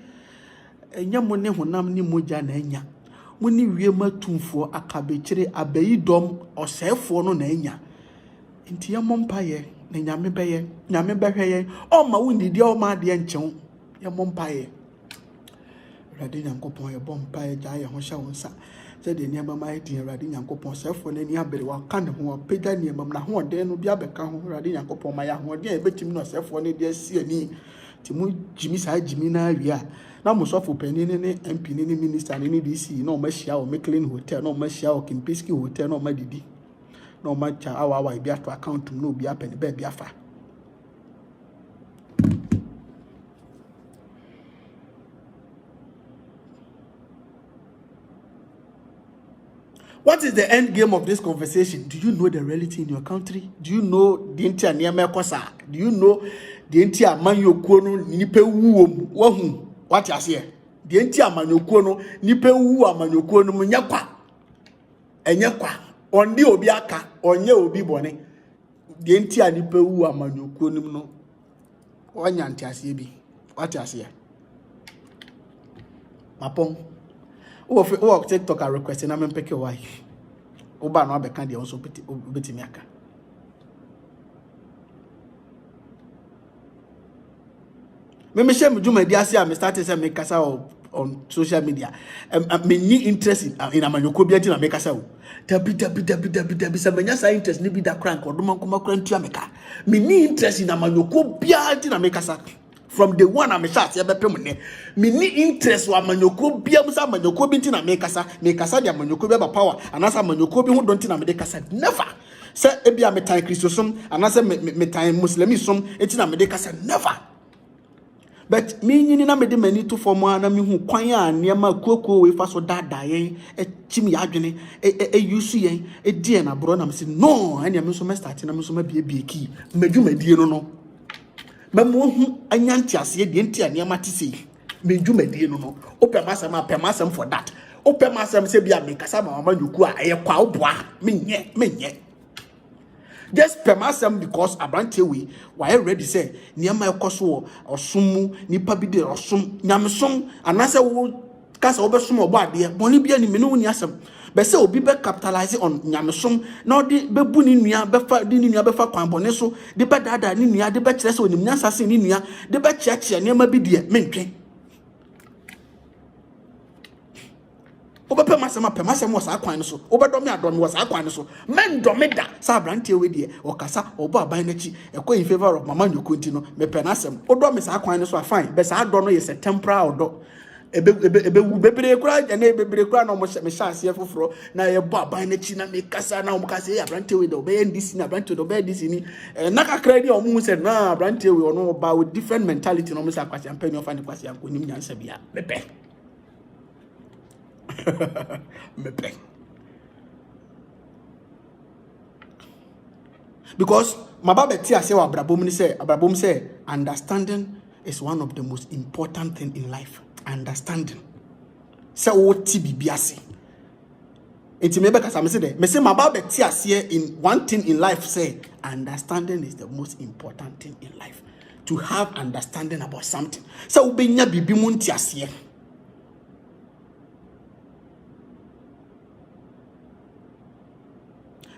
enya mo ne honam ni moja na enya mo ni wie matumfo akabekire abayidom osefo no na enya nti ya mompaye na nyame behwe o ma wundidi o ma de nchen ya mompaye radi nyankopon ye bompaye ja ye ho hya wonsa se de niam ma edi radi nyankopon sefo na ni abere wa kan ho peda niam na ho de no bia beka ho radi nyankopon ma ya ho de ebetim no sefo ne de asi ani ti mu jimi sa jimi na awia na mo sofo panini ne MP ne minister ne DC na o ma hia o Mclean hotel na o ma hia o Kimpiski hotel na o ma didi na o ma cha awa bia to account no bia pen be bia fa. What is the end game of this conversation? Do you know the reality in your country? Do you know the entire Niamekosa? Do you know the entire Manyokuono Nipe Wu Wahu? What you say? The entire Manyokuono Nipe Wu Manyokuono Munyakwa Enyakwa Ondi Obiaka Onye Obi Bone. The entire Nipe Wu Manyokuono no Wanyanti Asiebi. What you say? Mapong. Who TikTok are requesting I'm peke why. Oba no abeka de also beti miaka. Me share me juma dia say me start say me kasa on social media. Me ni interest in amanyoko bia na me kasa o. Dabi say me nya say interest ni bi da crank odoma nkoma kra ntua meka. Me ni interest in amanyoko bia na me kasa. From the one I'm shot, ya bepe mune. Me ni interest wa manyoko bia musa manyoko binti na me kasa dia manyoko bia ba power. Anasa manyoko bi hu donti na me de kasa. Never. Say ebia me tan Christosum, anasa me tan Muslimism, enti na me de kasa. Never. But me nyini na me de mani to form na me hu kwan a niam kuokuo we fa so dada yen e chimi adwene yusu yen e die na bro na me say no anya me so me start na me so ma bie ki madwumadie no Mamu anyanti ase de ntia niam atise me dwumadie no open masam for that Open myself say be a make sama mama you kwa e kwa oboa menye. Just per myself because abrante we why ready say niama ekoso osumu nipa bi de osum nyamesom anase wo kasa obesom obo ade boni bia ni me no ni asem be say obi be capitalize on nyamesom na odi bebu ni nua befa di ni nua befa kwan bone so de be dada ni nua de be kire se onim nyasase ni nua de be chiachi niama bi de mentwe obepe masem was akwan so obedo me adom was akwan so men do me da sa brantie we de okasa obo aban na chi ekọ in favor of mama nyokonti no me pe na asem odo me sa akwan so fine be sa do no yes a temporal odo ebe bebre kura na bebre kura na mo me sha ase foforo na ye bo aban na chi na me kasa na mo kasa ya brantie we do be ndisi na brantie do be ndisi ni na kakra di omo se na brantie we ono ba with different mentality no mo sa kwasi ampani of and kwasi anko nim nyansa bia mepe mepe because my baba tia say abrabom say understanding is one of the most important thing in life. Understanding say what bibiase enti me be kasa me say my baba tia say in one thing in life say understanding is the most important thing in life. To have understanding about something say we benya bibi mu ntia se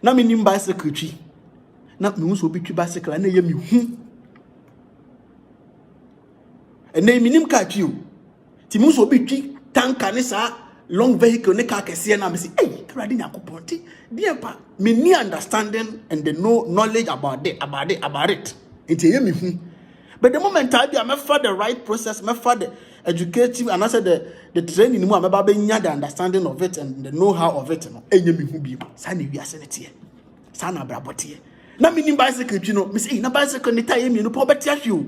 na me nim bicycle twi na me hu so bi twi bicycle na ye me hu ene me nim ka twi o ti me hu so bi twi tanka ne sa long vehicle ne ka kese na me say eh krade nyakopon ti dia pa me ni understanding and the knowledge about it it ye me hu but the moment I be am for the right process me for the educative and I said the training mu am ba nya the understanding of it and the know-how of it no enye me hu bi sa na wiase ne tie sa na brabotie na me ni bicycle twi no me say na bicycle ne taye me no po betia hwe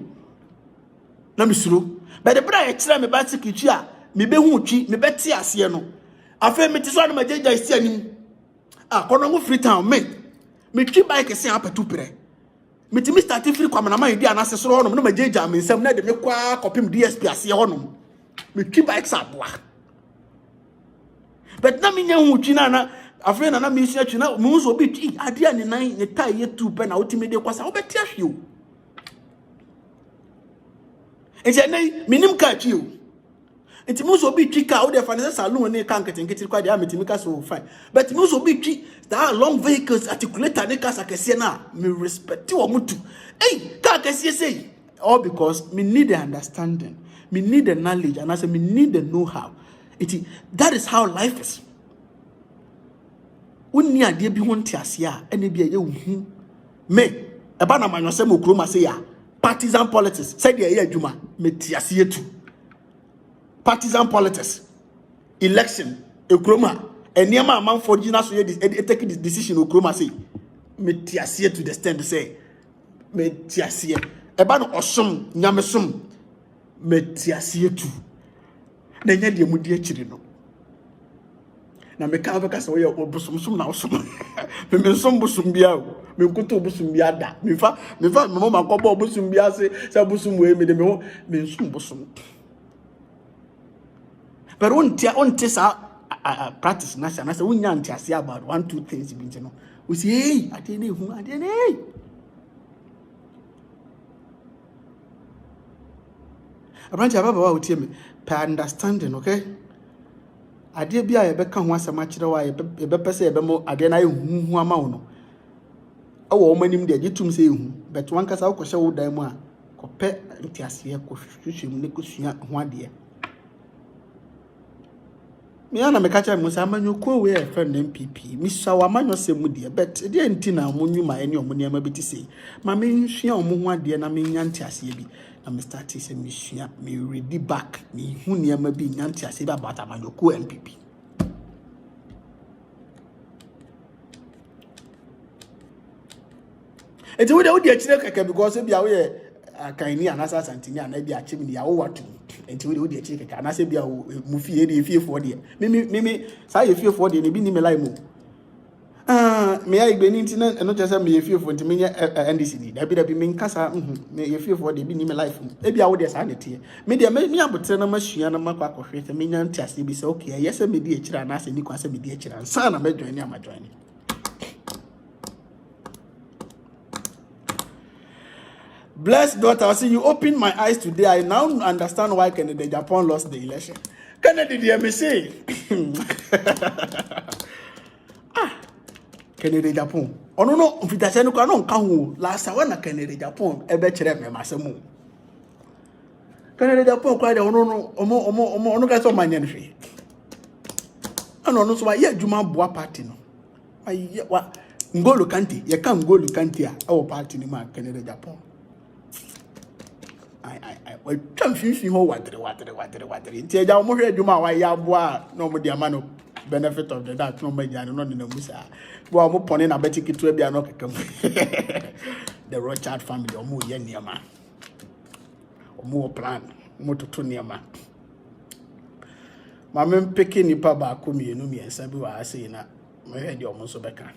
na me suro but the bra e kira me bicycle twi a me be hu twi me beti ase no afa me ti so na majeja isi anim kono ngo free town me twi bike se apatu pre me ti start free kwamana man di anase soro honom na majeja me nsam na de me kwa kopim DSP ase honom me twi bike sa boa but na me nya hu twi na afa na me isi atwi na me so bi twi ade ani nan ne tai ye tu pe na otime de kwasa obeti ahwe o enje nei minim ka twi o enti mo so bi twi ka o de fa ne salon ne ka nketenkete kwa de ametimi ka so fine but mo so bi twi that long vehicles articulator ne ka sakese na me respect wo mutu eh ka kese say all because me need the understanding, me need the knowledge, and I say me need the know-how. That is how life is. When you are dear beyond Tiasia, and be a young me, a banner man, some Kuma say, partisan politics, said the year Juma, me Tiasia too. Partisan politics, election, a Kuma, and near my man for Gina, so taking this decision, Kuma say, me Tiasia to the stand to say, me Tiasia, a banner or some Yamasum, me Tiasia too. Then you dear Mudia Chirino. Na me ka veka so ye obusum na osum me som busum bia me nkoto busum bia da me fa me mama ko bo busum bia se busum we me de me ho me sum busum but on sa practice na say wonya ntiase about 1-2 things bi nti no we say hey ade na hu ade na hey abranche baba wa utie me per understanding, okay? Ade bia ye beka ho asema kire wa ye bepese ye bemo ade na ye hu ama wo no awo o manim de agitum se hu but wan kasa wo kohye wo dan mu a kope ntiase ye ko hwehwem ne kosua ho ade me ana me kacha mu sa manyo ko we e friend MPP mi sa wa manyo se mu de but de enti na mo nwuma ene o mo ne ma beti se ma me nhua o mo ho ade na me nya ntiase bi. I'm starting to me ready back. Me who near me be nanti ase ba bata ma yoko MPP. Eti we dey achire keke because bia we akaini anasa santini ana bia achimi ya wo watu. Eti we dey achire keke anasa bia mu fie dey fie for dey. Me sa ye fie for dey ne bi ni me lai mu. me I be internet and not just me if you for to me NDCD. That be me casa me if you for the be me life. Maybe I would just hand it here. Me dey me about na machine na makwa kwhwete me nya ntiase bi say okay yes me dey chira na say ni kwase me dey chira nsa na me join am join. Blessed daughter, I see you open my eyes today. I now understand why Kennedy Japan lost the election. Kennedy, dear me say. Kennedy Japan. Oh no, if it's a no can last hour na Kennedy Japan, a better me masemu. Kennedy Japan cried, oh no, guys on my name. I don't know, so I hear Juma Boa party. No, I what Ngolo Kanti, you can't go to Kantia, our party in my Kennedy Japan. I well, confusing how water. Instead, I'm more Juma, why ya boa, no more the man benefit of the dark, no more, no, no, Musa. Well, I'm upon a betting it will be an okay. The Rothschild family, or more Yeniama, or more plan, more to Tuniama. My men picking nipa ba kumi enumi and sabi I say na my head almost better.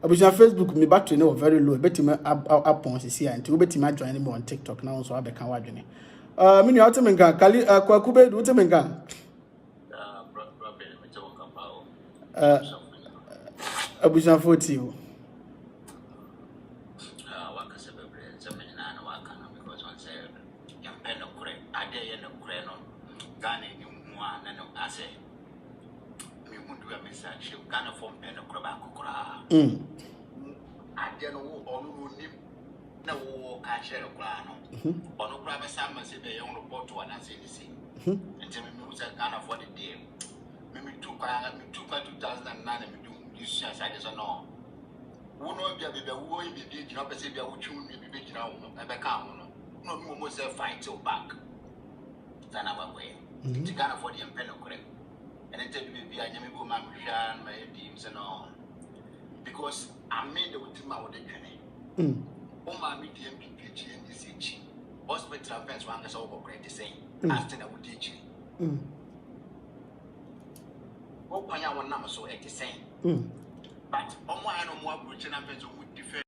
I was on Facebook, me back to know very low. Bet me up on CC and to bet me join me on TikTok now, so I be can watch it. Mini ultimate Kali Kwakube ultimate gun. Abuja 40. I don't know on no catch a crown. On no private salmon said they own report to an answer. And tell me, can't afford it, dear. Maybe 2009 and do this as I just know. One of the baby who be big, not say they would chew me big now, and back on. No more say fight till back. Stand our way. To can't afford the pen of correct. And then tell me, I never go my teams and all. Because I made the ultima with the journey. Oh, my medium PPG and DCG. Hospital fence one is over great to say. After I would teach you. Oh, I want number so 80 cents. But on one or more, which I would differ.